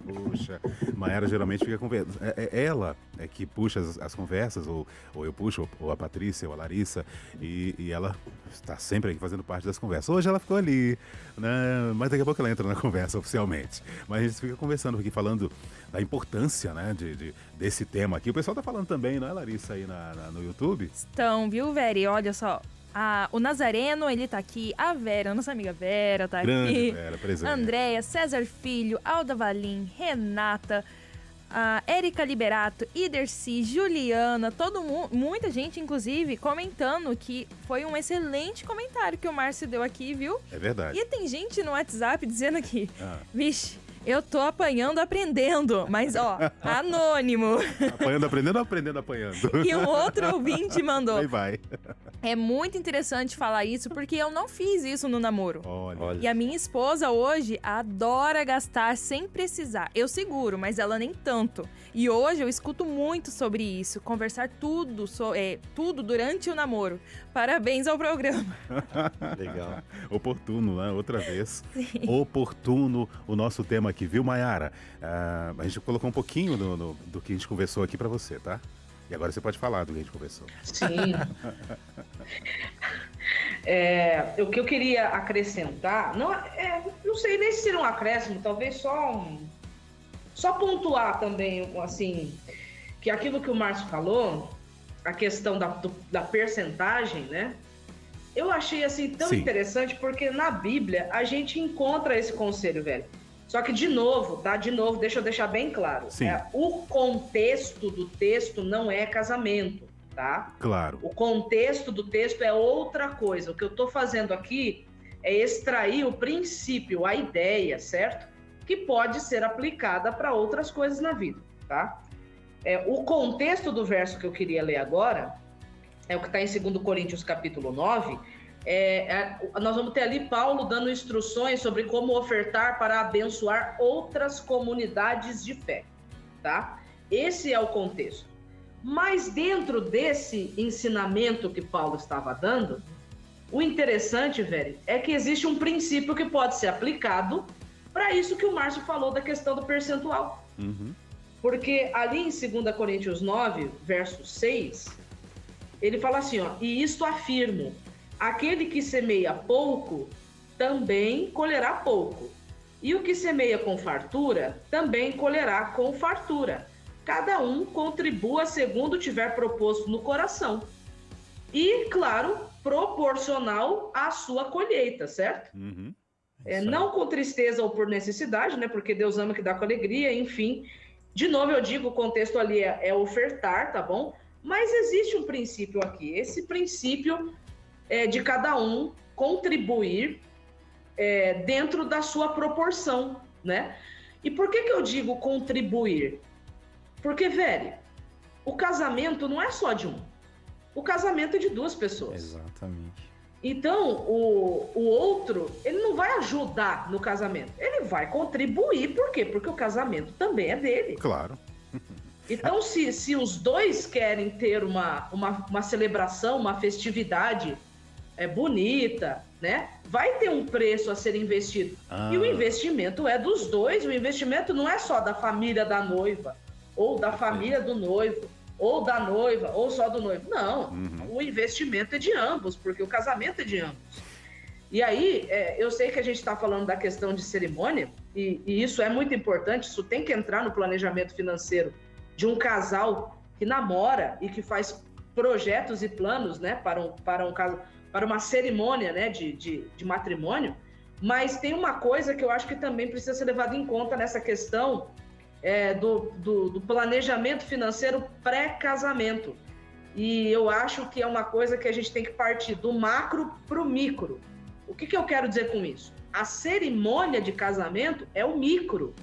Puxa. Mayara geralmente fica conversando. Ela é que puxa as conversas, ou eu puxo, ou a Patrícia, ou a Larissa. E ela está sempre aqui fazendo parte das conversas. Hoje ela ficou ali, né? Mas daqui a pouco ela entra na conversa oficialmente. Mas a gente fica conversando aqui, falando da importância, né, desse tema aqui. O pessoal tá falando também, não é, Larissa, aí no YouTube? Estão, viu, Veri? Olha só. O Nazareno, ele tá aqui. A Vera, nossa amiga Vera, tá Grande aqui. Vera, presente. Andréia, César Filho, Alda Valim, Renata, a Érica Liberato, Iderci, Juliana, muita gente, inclusive, comentando que foi um excelente comentário que o Márcio deu aqui, viu? É verdade. E tem gente no WhatsApp dizendo aqui, vixe, eu tô apanhando, aprendendo, mas ó, anônimo. Apanhando, aprendendo ou aprendendo, apanhando? E um outro ouvinte mandou. Aí vai. É muito interessante falar isso, porque eu não fiz isso no namoro. Olha. E a minha esposa hoje adora gastar sem precisar. Eu seguro, mas ela nem tanto. E hoje eu escuto muito sobre isso, conversar tudo durante o namoro. Parabéns ao programa. Legal. Oportuno, né? Outra vez. Sim. Oportuno o nosso tema aqui, viu, Mayara? A gente colocou um pouquinho do que a gente conversou aqui pra você, tá? E agora você pode falar do que a gente conversou. Sim. O que eu queria acrescentar, não sei nem se seria um acréscimo, talvez só pontuar também, assim, que aquilo que o Márcio falou, a questão da percentagem, né? Eu achei, assim, tão interessante, porque na Bíblia a gente encontra esse conselho, velho. Só que, de novo, tá? Deixa eu deixar bem claro. O contexto do texto não é casamento, tá? Claro. O contexto do texto é outra coisa. O que eu tô fazendo aqui é extrair o princípio, a ideia, certo? Que pode ser aplicada para outras coisas na vida, tá? O contexto do verso que eu queria ler agora é o que está em 2 Coríntios capítulo 9. Nós vamos ter ali Paulo dando instruções sobre como ofertar para abençoar outras comunidades de fé, tá? Esse é o contexto. Mas dentro desse ensinamento que Paulo estava dando, o interessante, velho, é que existe um princípio que pode ser aplicado para isso que o Márcio falou da questão do percentual. Porque ali em 2 Coríntios 9, verso 6, ele fala assim, ó, e isto afirmo, aquele que semeia pouco, também colherá pouco. E o que semeia com fartura, também colherá com fartura. Cada um contribua segundo tiver proposto no coração. E, claro, proporcional à sua colheita, certo? Não com tristeza ou por necessidade, né? Porque Deus ama que dá com alegria, enfim. De novo, eu digo, o contexto ali é ofertar, tá bom? Mas existe um princípio aqui. Esse princípio é de cada um contribuir dentro da sua proporção, né? E por que eu digo contribuir? Porque, velho, o casamento não é só de um. O casamento é de 2 pessoas. Exatamente. Então, o outro, ele não vai ajudar no casamento. Ele vai contribuir. Por quê? Porque o casamento também é dele. Claro. Então, se os 2 querem ter uma celebração, uma festividade bonita, né? Vai ter um preço a ser investido. E o investimento é dos 2. O investimento não é só da família da noiva, ou da família do noivo, ou da noiva, ou só do noivo. Não, o investimento é de ambos, porque o casamento é de ambos. E aí, eu sei que a gente está falando da questão de cerimônia, e isso é muito importante, isso tem que entrar no planejamento financeiro de um casal que namora e que faz projetos e planos, né, para uma cerimônia, né, de matrimônio. Mas tem uma coisa que eu acho que também precisa ser levada em conta nessa questão do planejamento financeiro pré-casamento. E eu acho que é uma coisa que a gente tem que partir do macro para o micro. O que eu quero dizer com isso? A cerimônia de casamento é o micro.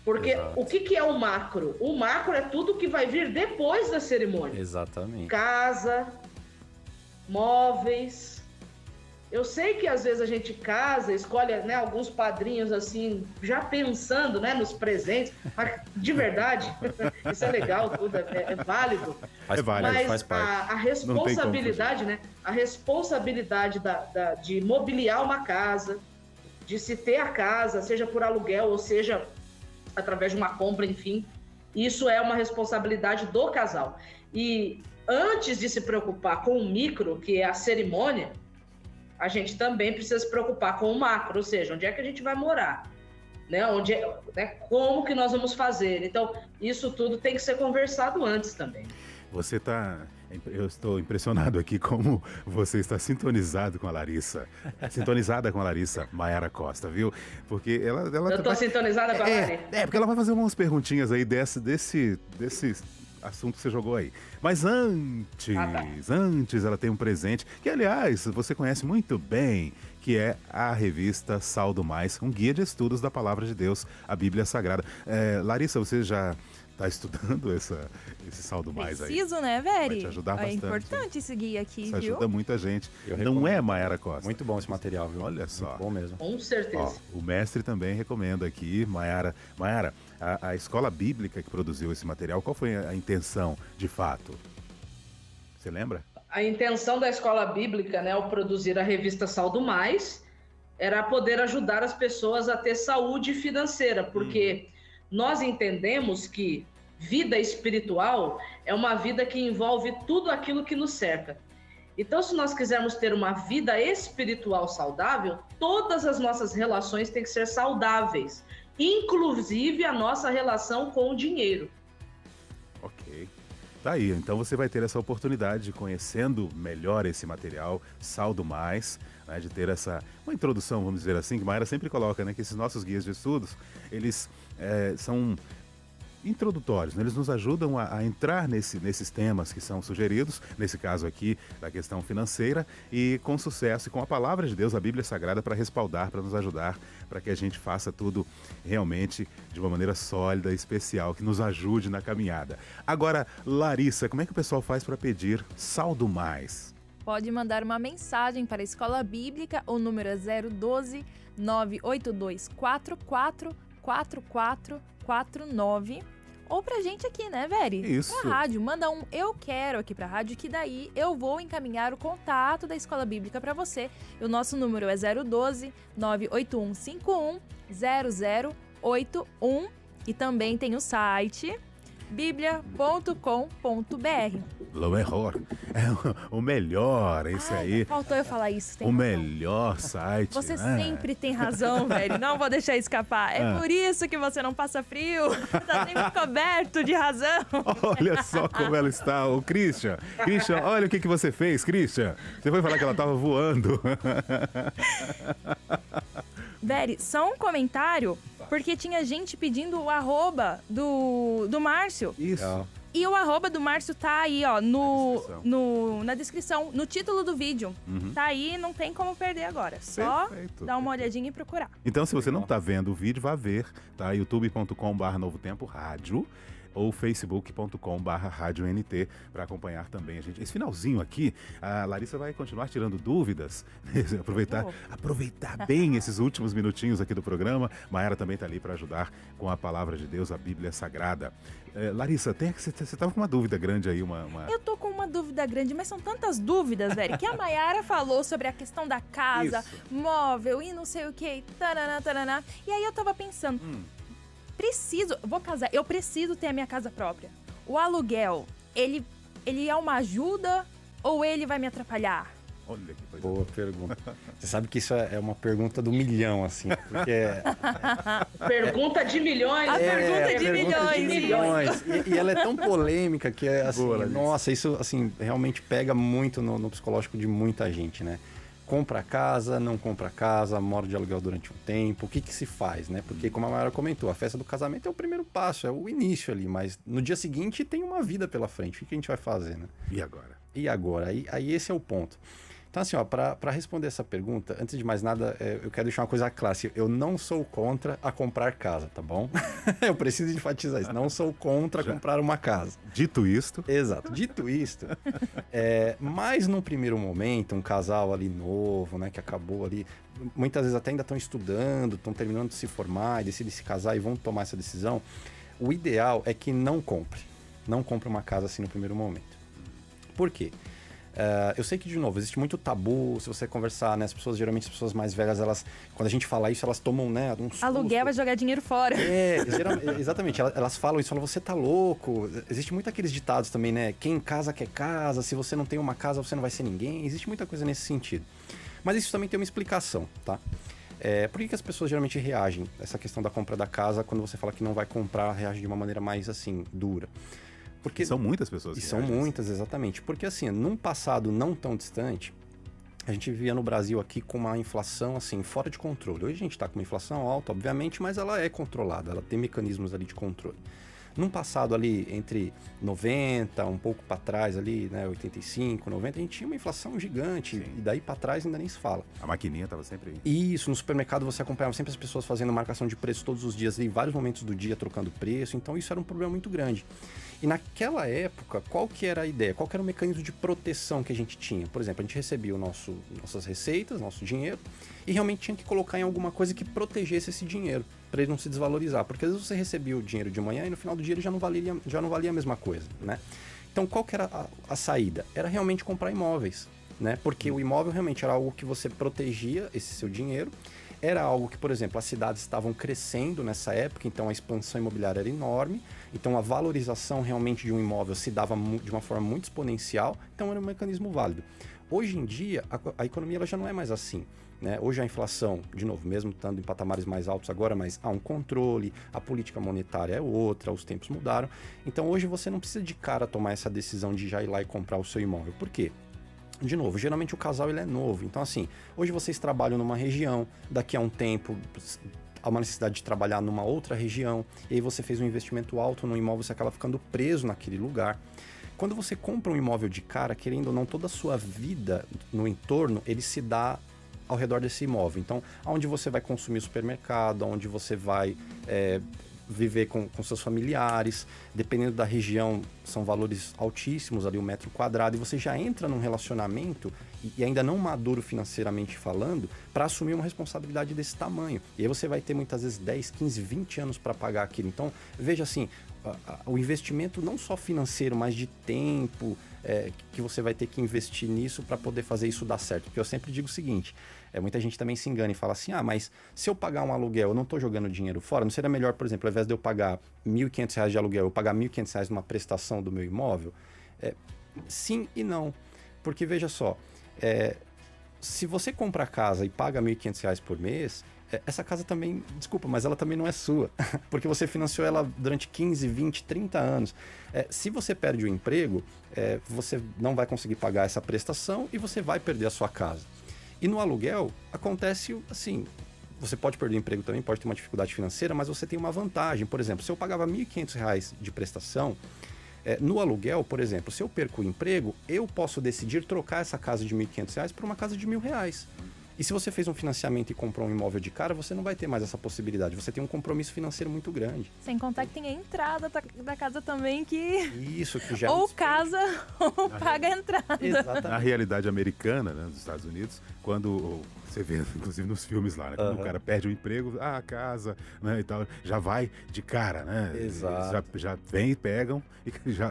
Porque o que é o macro? O macro é tudo que vai vir depois da cerimônia. Exatamente. Casa, móveis. Eu sei que às vezes a gente casa, escolhe, né, alguns padrinhos assim, já pensando, né, nos presentes, mas de verdade, isso é legal, tudo é válido. É válido, mas faz parte. A responsabilidade, né, a responsabilidade de mobiliar uma casa, de se ter a casa, seja por aluguel ou seja através de uma compra, enfim, isso é uma responsabilidade do casal. E antes de se preocupar com o micro, que é a cerimônia, a gente também precisa se preocupar com o macro, ou seja, onde é que a gente vai morar, né? Como que nós vamos fazer. Então, isso tudo tem que ser conversado antes também. Eu estou impressionado aqui como você está sintonizada com a Larissa Maiara Costa, viu? Porque ela eu tô sintonizada com a Larissa. Porque ela vai fazer umas perguntinhas aí desse assunto que você jogou aí. Mas antes ela tem um presente que, aliás, você conhece muito bem, que é a revista Sal do Mais, um guia de estudos da Palavra de Deus, a Bíblia Sagrada. Larissa, você já está estudando esse Sal do Mais aí? Preciso, né, Veri? Vai te ajudar bastante. É importante esse guia aqui, Isso viu? ajuda muita gente. Não é, Maiara Costa? Muito bom esse material, viu? Olha só. Muito bom mesmo. Com certeza. Ó, o mestre também recomenda aqui, Maiara, a escola bíblica que produziu esse material, qual foi a intenção, de fato? Você lembra? A intenção da escola bíblica, né, ao produzir a revista Sal do Mais, era poder ajudar as pessoas a ter saúde financeira, porque nós entendemos que vida espiritual é uma vida que envolve tudo aquilo que nos cerca. Então, se nós quisermos ter uma vida espiritual saudável, todas as nossas relações têm que ser saudáveis, inclusive a nossa relação com o dinheiro. Ok. Tá aí, então você vai ter essa oportunidade de, conhecendo melhor esse material, Sal do Mais, né, de ter uma introdução, vamos dizer assim, que Maiara sempre coloca, né, que esses nossos guias de estudos, eles são introdutórios, né? Eles nos ajudam a entrar nesses temas que são sugeridos, nesse caso aqui, da questão financeira, e com sucesso, e com a Palavra de Deus, a Bíblia Sagrada, para respaldar, para nos ajudar, para que a gente faça tudo realmente de uma maneira sólida, especial, que nos ajude na caminhada. Agora, Larissa, como é que o pessoal faz para pedir Sal do Mais? Pode mandar uma mensagem para a Escola Bíblica, o número é 012 982 44 4449, Ou pra gente aqui, né, Veri? Isso. Pra rádio. Manda um eu quero aqui pra rádio, que daí eu vou encaminhar o contato da Escola Bíblica pra você. E o nosso número é 012 98151 0081. E também tem o site biblia.com.br. Lo melhor. É o melhor, esse aí. Faltou eu falar isso. O melhor site. Você né? sempre tem razão, velho. Não vou deixar escapar. É por isso que você não passa frio. Tá sempre coberto de razão. Olha só como ela está, o Christian. Christian, olha o que você fez, Christian. Você foi falar que ela tava voando. Veri, só um comentário, porque tinha gente pedindo o arroba do Márcio. Isso. E o arroba do Márcio tá aí, ó, na descrição, no título do vídeo. Tá aí, não tem como perder agora. Só dar uma olhadinha e procurar. Então, se você não tá vendo o vídeo, vá ver, tá? youtube.com/Novo Tempo Rádio ou facebook.com/RádioNT para acompanhar também a gente. Esse finalzinho aqui, a Larissa vai continuar tirando dúvidas, aproveitar bem esses últimos minutinhos aqui do programa. Mayara também tá ali para ajudar com a palavra de Deus, a Bíblia Sagrada. Larissa, você tava com uma dúvida grande aí, Eu tô com uma dúvida grande, mas são tantas dúvidas, velho, que a Mayara falou sobre a questão da casa, móvel e não sei o que, taraná, taraná. E aí eu tava pensando, vou casar, eu preciso ter a minha casa própria. O aluguel, ele é uma ajuda ou ele vai me atrapalhar? Olha que coisa. Boa pergunta. Você sabe que isso é uma pergunta do milhão, assim, porque... Pergunta de milhões. A pergunta de milhões. E ela é tão polêmica que é assim, nossa, isso assim, realmente pega muito no psicológico de muita gente, né? Compra casa, não compra casa, mora de aluguel durante um tempo, o que se faz, né? Porque, como a Mayara comentou, a festa do casamento é o primeiro passo, é o início ali, mas no dia seguinte tem uma vida pela frente, o que a gente vai fazer, né? E agora? Aí esse é o ponto. Então, assim, ó, para responder essa pergunta, antes de mais nada, eu quero deixar uma coisa clara. Eu não sou contra a comprar casa, tá bom? Eu preciso enfatizar isso. Não sou contra comprar uma casa. Dito isto. Exato. Dito isto. Mas num primeiro momento, um casal ali novo, né, que acabou ali, muitas vezes até ainda estão estudando, estão terminando de se formar e decidem se casar e vão tomar essa decisão, o ideal é que não compre. Não compre uma casa assim no primeiro momento. Por quê? Eu sei que, de novo, existe muito tabu. Se você conversar, né? Geralmente as pessoas mais velhas, quando a gente fala isso, elas tomam, né, um susto. Aluguel vai jogar dinheiro fora. Exatamente. Elas falam isso, você tá louco. Existe muito aqueles ditados também, né? Quem casa quer casa, se você não tem uma casa, você não vai ser ninguém. Existe muita coisa nesse sentido. Mas isso também tem uma explicação, tá? Por que as pessoas geralmente reagem a essa questão da compra da casa quando você fala que não vai comprar, reage de uma maneira mais, assim, dura? Porque são muitas pessoas. E são muitas, exatamente. Porque, assim, num passado não tão distante, a gente vivia no Brasil aqui com uma inflação, assim, fora de controle. Hoje a gente está com uma inflação alta, obviamente, mas ela é controlada, ela tem mecanismos ali de controle. Num passado ali, entre 90, um pouco para trás ali, né, 85, 90, a gente tinha uma inflação gigante. Sim. E daí para trás ainda nem se fala. A maquininha estava sempre aí. Isso, no supermercado você acompanhava sempre as pessoas fazendo marcação de preço todos os dias, em vários momentos do dia trocando preço, então isso era um problema muito grande. E naquela época, qual que era a ideia? Qual que era o mecanismo de proteção que a gente tinha? Por exemplo, a gente recebia nossas receitas, nosso dinheiro, e realmente tinha que colocar em alguma coisa que protegesse esse dinheiro, para ele não se desvalorizar. Porque às vezes você recebia o dinheiro de manhã e no final do dia ele já não valia a mesma coisa, né? Então, qual que era a saída? Era realmente comprar imóveis, né? Porque o imóvel realmente era algo que você protegia esse seu dinheiro. Era algo que, por exemplo, as cidades estavam crescendo nessa época, então a expansão imobiliária era enorme, então a valorização realmente de um imóvel se dava de uma forma muito exponencial, então era um mecanismo válido. Hoje em dia, a economia ela já não é mais assim, né? Hoje a inflação, de novo, mesmo estando em patamares mais altos agora, mas há um controle, a política monetária é outra, os tempos mudaram, então hoje você não precisa de cara tomar essa decisão de já ir lá e comprar o seu imóvel. Por quê? De novo, geralmente o casal ele é novo, então assim, hoje vocês trabalham numa região, daqui a um tempo há uma necessidade de trabalhar numa outra região, e aí você fez um investimento alto no imóvel, você acaba ficando preso naquele lugar. Quando você compra um imóvel de cara, querendo ou não, toda a sua vida no entorno, ele se dá ao redor desse imóvel. Então, aonde você vai consumir supermercado, aonde você vai viver com seus familiares, dependendo da região, são valores altíssimos ali, 1 metro quadrado, e você já entra num relacionamento, e ainda não maduro financeiramente falando, para assumir uma responsabilidade desse tamanho. E aí você vai ter muitas vezes 10, 15, 20 anos para pagar aquilo. Então, veja assim, o investimento não só financeiro, mas de tempo, que você vai ter que investir nisso para poder fazer isso dar certo. Porque eu sempre digo o seguinte, muita gente também se engana e fala assim, mas se eu pagar um aluguel, eu não estou jogando dinheiro fora, não seria melhor, por exemplo, ao invés de eu pagar R$ 1.500 de aluguel, eu pagar R$ 1.500 numa prestação do meu imóvel? Sim e não. Porque veja só, se você compra a casa e paga R$ 1.500 por mês, essa casa também, desculpa, mas ela também não é sua, porque você financiou ela durante 15, 20, 30 anos. Se você perde o emprego, você não vai conseguir pagar essa prestação e você vai perder a sua casa. E no aluguel, acontece assim, você pode perder o emprego também, pode ter uma dificuldade financeira, mas você tem uma vantagem. Por exemplo, se eu pagava R$ 1.500 de prestação, no aluguel, por exemplo, se eu perco o emprego, eu posso decidir trocar essa casa de R$ 1.500 por uma casa de R$ 1.000. E se você fez um financiamento e comprou um imóvel de cara, você não vai ter mais essa possibilidade. Você tem um compromisso financeiro muito grande. Sem contar que tem a entrada da casa também que... Isso, que já... Ou casa ou paga a entrada. Exatamente. Na realidade americana, né, dos Estados Unidos, quando você vê, inclusive nos filmes lá, né, quando o cara perde o emprego, a casa, né, e tal, já vai de cara, né? Exato. Já vem e pegam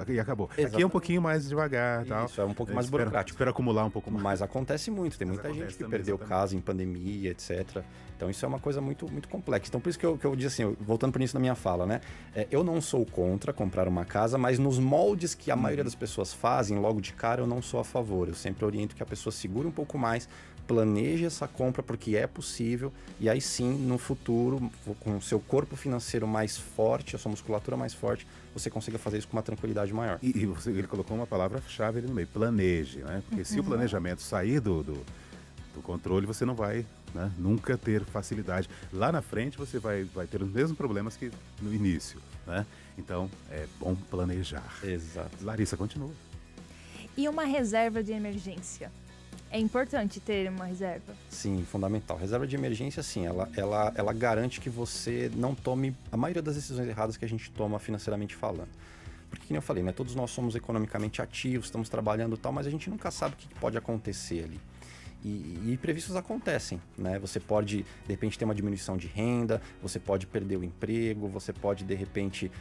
e acabou. Exatamente. Aqui é um pouquinho mais devagar, tal. Isso, é um pouco mais burocrático. Espera acumular um pouco mais. Mas acontece muito, tem muita gente que perdeu casa em pandemia, etc. Então isso é uma coisa muito, muito complexa. Então por isso que eu disse assim, voltando para isso na minha fala, né? Eu não sou contra comprar uma casa, mas nos moldes que a maioria das pessoas fazem logo de cara, eu não sou a favor. Eu sempre oriento que a pessoa segure um pouco mais, planeje essa compra porque é possível e aí sim, no futuro, com o seu corpo financeiro mais forte, a sua musculatura mais forte, você consiga fazer isso com uma tranquilidade maior. E ele colocou uma palavra-chave ali no meio, planeje, né? Porque se o planejamento sair do controle, você não vai, né, nunca ter facilidade. Lá na frente você vai ter os mesmos problemas que no início, né? Então, é bom planejar. Exato. Larissa, continua. E uma reserva de emergência? É importante ter uma reserva? Sim, fundamental. Reserva de emergência, sim, ela garante que você não tome a maioria das decisões erradas que a gente toma financeiramente falando. Porque, como eu falei, né, todos nós somos economicamente ativos, estamos trabalhando e tal, mas a gente nunca sabe o que pode acontecer ali. E imprevistos acontecem, né? Você pode, de repente, ter uma diminuição de renda, você pode perder o emprego, você pode, de repente,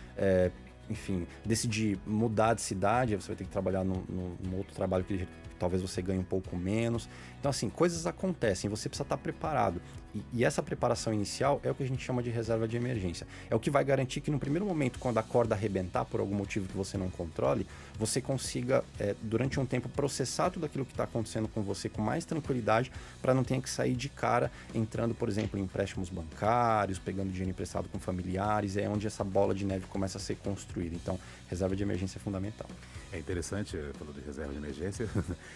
enfim, decidir mudar de cidade, você vai ter que trabalhar num outro trabalho que talvez você ganhe um pouco menos. Então, assim, coisas acontecem, você precisa estar preparado. E essa preparação inicial é o que a gente chama de reserva de emergência. É o que vai garantir que no primeiro momento, quando a corda arrebentar por algum motivo que você não controle, você consiga, durante um tempo, processar tudo aquilo que está acontecendo com você com mais tranquilidade, para não ter que sair de cara entrando, por exemplo, em empréstimos bancários, pegando dinheiro emprestado com familiares, é onde essa bola de neve começa a ser construída. Então, reserva de emergência é fundamental. É interessante, falou de reserva de emergência,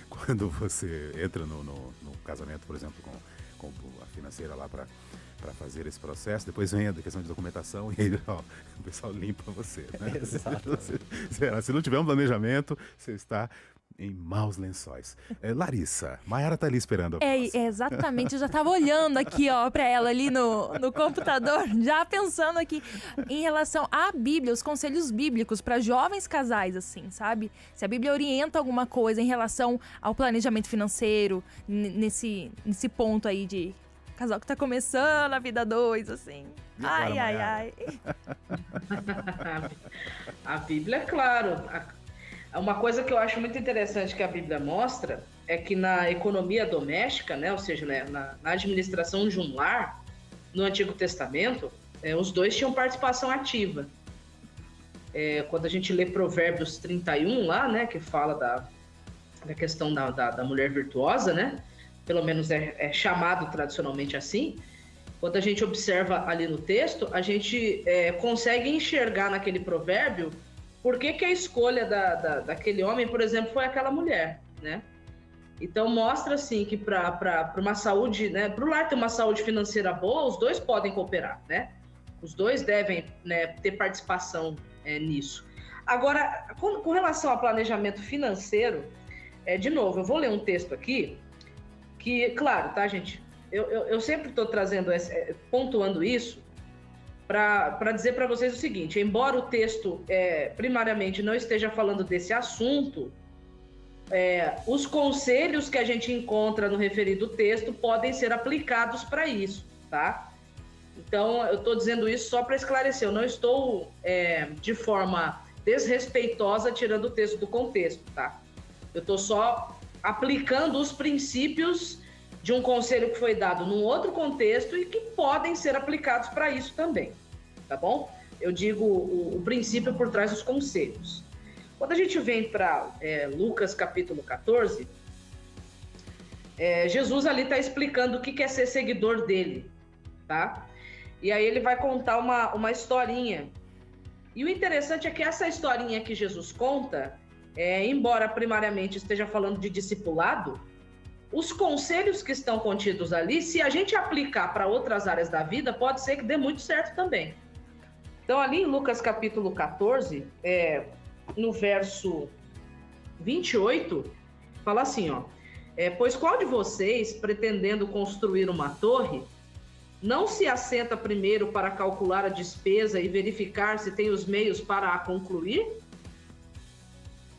quando você entra no casamento, por exemplo, com a financeira lá para fazer esse processo, depois vem a questão de documentação e aí, o pessoal limpa você, né? Exato. Se não tiver um planejamento, você está em maus lençóis. Larissa, Maiara tá ali esperando. Exatamente, eu já tava olhando aqui, ó, pra ela ali no computador, já pensando aqui em relação à Bíblia, os conselhos bíblicos para jovens casais, assim, sabe? Se a Bíblia orienta alguma coisa em relação ao planejamento financeiro, nesse ponto aí de casal que tá começando a vida dois, assim. Ai. A Bíblia, é claro. Uma coisa que eu acho muito interessante que a Bíblia mostra é que na economia doméstica, né, ou seja, né, na administração de um lar, no Antigo Testamento, os dois tinham participação ativa. Quando a gente lê Provérbios 31 lá, né, que fala da questão da mulher virtuosa, né, pelo menos é chamado tradicionalmente assim, quando a gente observa ali no texto, a gente consegue enxergar naquele provérbio por que a escolha daquele homem, por exemplo, foi aquela mulher, né? Então mostra assim que para uma saúde, né, para o lar ter uma saúde financeira boa, os dois podem cooperar, né? Os dois devem, né, ter participação nisso. Agora, com relação ao planejamento financeiro, de novo, eu vou ler um texto aqui que, claro, tá, gente? Eu sempre estou trazendo, pontuando isso, para dizer para vocês o seguinte: embora o texto primariamente não esteja falando desse assunto, os conselhos que a gente encontra no referido texto podem ser aplicados para isso, tá? Então, eu estou dizendo isso só para esclarecer. Eu não estou, de forma desrespeitosa, tirando o texto do contexto, tá? Eu estou só aplicando os princípios de um conselho que foi dado num outro contexto e que podem ser aplicados para isso também, tá bom? Eu digo o princípio por trás dos conselhos. Quando a gente vem para Lucas capítulo 14, Jesus ali está explicando o que é ser seguidor dele, tá? E aí ele vai contar uma historinha. E o interessante é que essa historinha que Jesus conta, embora primariamente esteja falando de discipulado, os conselhos que estão contidos ali, se a gente aplicar para outras áreas da vida, pode ser que dê muito certo também. Então ali em Lucas capítulo 14, no verso 28, fala assim, ó: pois qual de vocês, pretendendo construir uma torre, não se assenta primeiro para calcular a despesa e verificar se tem os meios para a concluir?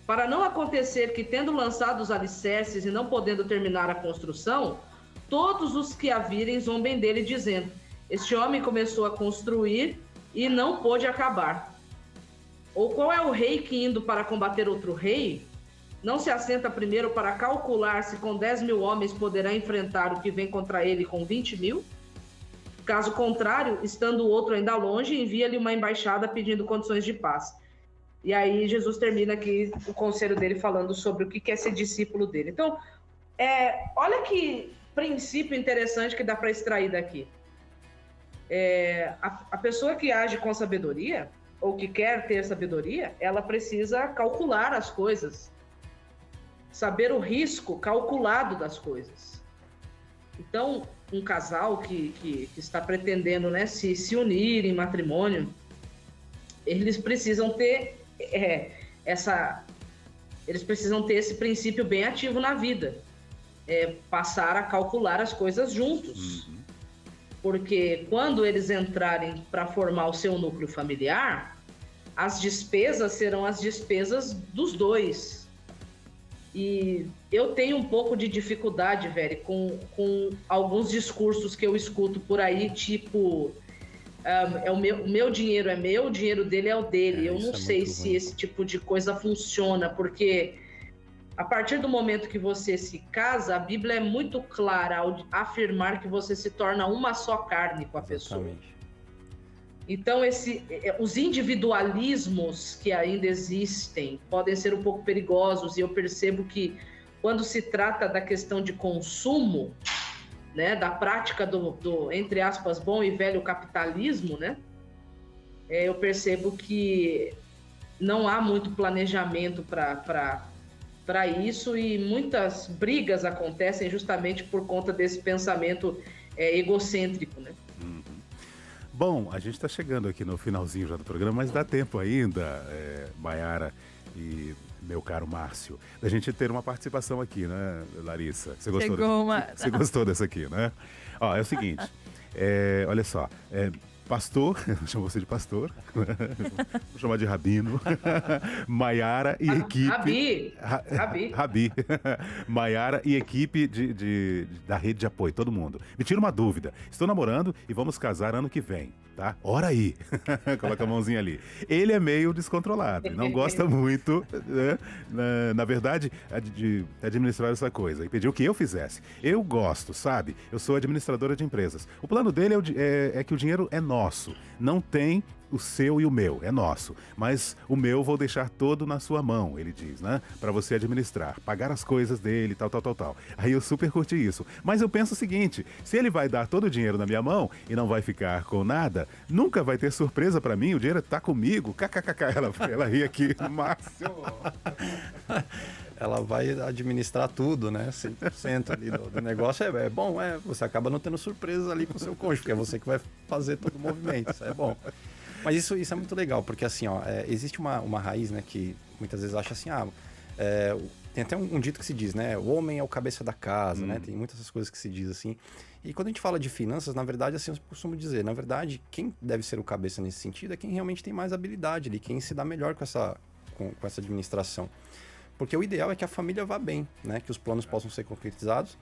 Para não acontecer que, tendo lançado os alicerces e não podendo terminar a construção, todos os que a virem zombem dele, dizendo: este homem começou a construir e não pôde acabar. Ou qual é o rei que, indo para combater outro rei, não se assenta primeiro para calcular se com 10.000 homens poderá enfrentar o que vem contra ele com 20.000? Caso contrário, estando o outro ainda longe, envia-lhe uma embaixada pedindo condições de paz. E aí Jesus termina aqui o conselho dele falando sobre o que é ser discípulo dele. Então, olha que princípio interessante que dá para extrair daqui. A pessoa que age com sabedoria, ou que quer ter sabedoria, ela precisa calcular as coisas. Saber o risco calculado das coisas. Então, um casal que está pretendendo, né, se unir em matrimônio, eles precisam ter eles precisam ter esse princípio bem ativo na vida, passar a calcular as coisas juntos. Porque quando eles entrarem para formar o seu núcleo familiar, as despesas serão as despesas dos dois. E eu tenho um pouco de dificuldade, velho, com alguns discursos que eu escuto por aí, tipo, o meu dinheiro é meu, o dinheiro dele é o dele. Eu não sei se ruim. Esse tipo de coisa funciona, porque a partir do momento que você se casa, a Bíblia é muito clara ao afirmar que você se torna uma só carne com a pessoa. Então, os individualismos que ainda existem podem ser um pouco perigosos, e eu percebo que quando se trata da questão de consumo, né, da prática do, entre aspas, bom e velho capitalismo, né, eu percebo que não há muito planejamento para isso, e muitas brigas acontecem justamente por conta desse pensamento egocêntrico, né? Bom, a gente está chegando aqui no finalzinho já do programa, mas dá tempo ainda, Maiara e meu caro Márcio, da gente ter uma participação aqui, né, Larissa? Você gostou dessa aqui, né? Ó, é o seguinte, olha só, pastor, chamo você de pastor, vou chamar de Rabino, Maiara e equipe... Rabi. Maiara e equipe da rede de apoio, todo mundo. Me tira uma dúvida, estou namorando e vamos casar ano que vem, tá? Ora aí, coloca a mãozinha ali. Ele é meio descontrolado, não gosta muito, né, na verdade, de administrar essa coisa, e pediu que eu fizesse. Eu gosto, sabe? Eu sou administradora de empresas. O plano dele é que o dinheiro é nosso, não tem o seu e o meu, é nosso. Mas o meu vou deixar todo na sua mão, ele diz, né? Pra você administrar, pagar as coisas dele, tal. Aí eu super curti isso. Mas eu penso o seguinte, se ele vai dar todo o dinheiro na minha mão e não vai ficar com nada, nunca vai ter surpresa pra mim, o dinheiro tá comigo. Ela ri aqui, Márcio. Ela vai administrar tudo, né? 100% ali do negócio. É bom, você acaba não tendo surpresas ali com o seu cônjuge, porque é você que vai fazer todo o movimento, isso é bom. Mas isso é muito legal, porque assim, ó, existe uma raiz, né, que muitas vezes acha assim, tem até um dito que se diz, né, o homem é o cabeça da casa, né, tem muitas essas coisas que se diz assim. E quando a gente fala de finanças, na verdade, assim, eu costumo dizer, na verdade, quem deve ser o cabeça nesse sentido é quem realmente tem mais habilidade ali, quem se dá melhor com essa administração. Porque o ideal é que a família vá bem, né, que os planos possam ser concretizados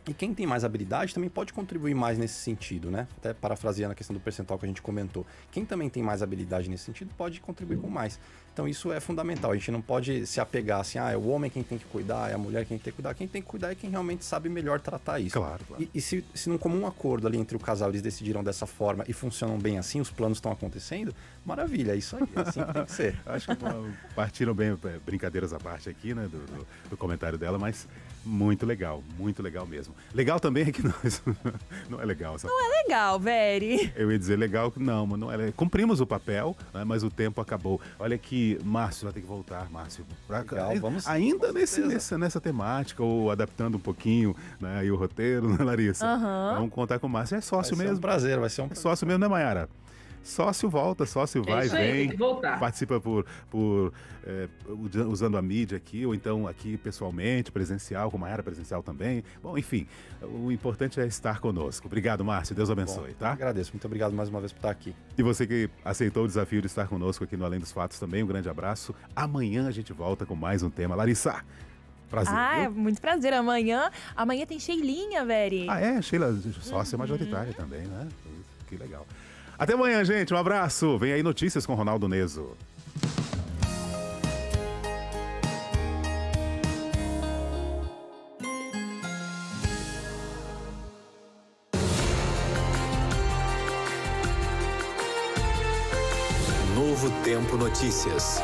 E quem tem mais habilidade também pode contribuir mais nesse sentido, né? Até parafraseando a questão do percentual que a gente comentou. Quem também tem mais habilidade nesse sentido pode contribuir com mais. Então isso é fundamental. A gente não pode se apegar assim, é o homem quem tem que cuidar, é a mulher quem tem que cuidar. Quem tem que cuidar é quem realmente sabe melhor tratar isso. Claro. E se num comum acordo ali entre o casal eles decidiram dessa forma e funcionam bem assim, os planos estão acontecendo, maravilha, é isso aí, é assim que tem que ser. Acho que partiram bem, brincadeiras à parte aqui, né, do comentário dela, mas muito legal mesmo. Legal também é que nós... não é legal. Não é legal, Veri. Eu ia dizer legal que não, mas não é. Cumprimos o papel, né, mas o tempo acabou. Olha que Márcio vai ter que voltar, Márcio. Legal, vamos. Ainda nessa temática, ou adaptando um pouquinho, né, aí o roteiro, né, Larissa? Vamos contar com o Márcio. É sócio mesmo. Vai ser um prazer. É sócio mesmo, né, Mayara? Sócio volta, sócio vai, vem, participa usando a mídia aqui, ou então aqui pessoalmente, presencial, com Mayara presencial também. Bom, enfim, o importante é estar conosco. Obrigado, Márcio, Deus abençoe, tá? Agradeço, muito obrigado mais uma vez por estar aqui. E você que aceitou o desafio de estar conosco aqui no Além dos Fatos também, um grande abraço. Amanhã a gente volta com mais um tema. Larissa, prazer. É muito prazer. Amanhã tem Sheilinha, Veri. Sheila, sócia majoritária também, né? Que legal. Até amanhã, gente. Um abraço. Vem aí notícias com Ronaldo Neso. Novo Tempo Notícias.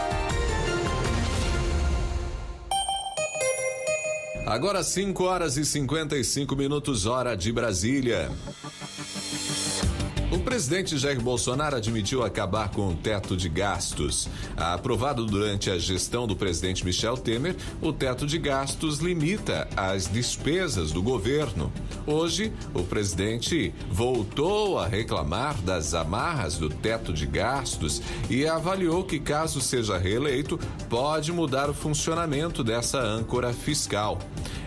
Agora 5 horas e 55 minutos, hora de Brasília. O presidente Jair Bolsonaro admitiu acabar com o teto de gastos. Aprovado durante a gestão do presidente Michel Temer, o teto de gastos limita as despesas do governo. Hoje, o presidente voltou a reclamar das amarras do teto de gastos e avaliou que, caso seja reeleito, pode mudar o funcionamento dessa âncora fiscal.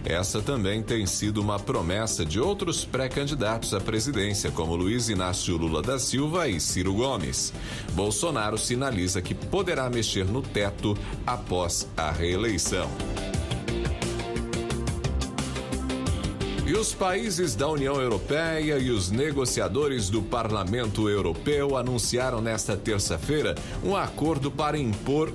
Essa também tem sido uma promessa de outros pré-candidatos à presidência, como Luiz Inácio Lula da Silva e Ciro Gomes. Bolsonaro sinaliza que poderá mexer no teto após a reeleição. E os países da União Europeia e os negociadores do Parlamento Europeu anunciaram nesta terça-feira um acordo para impor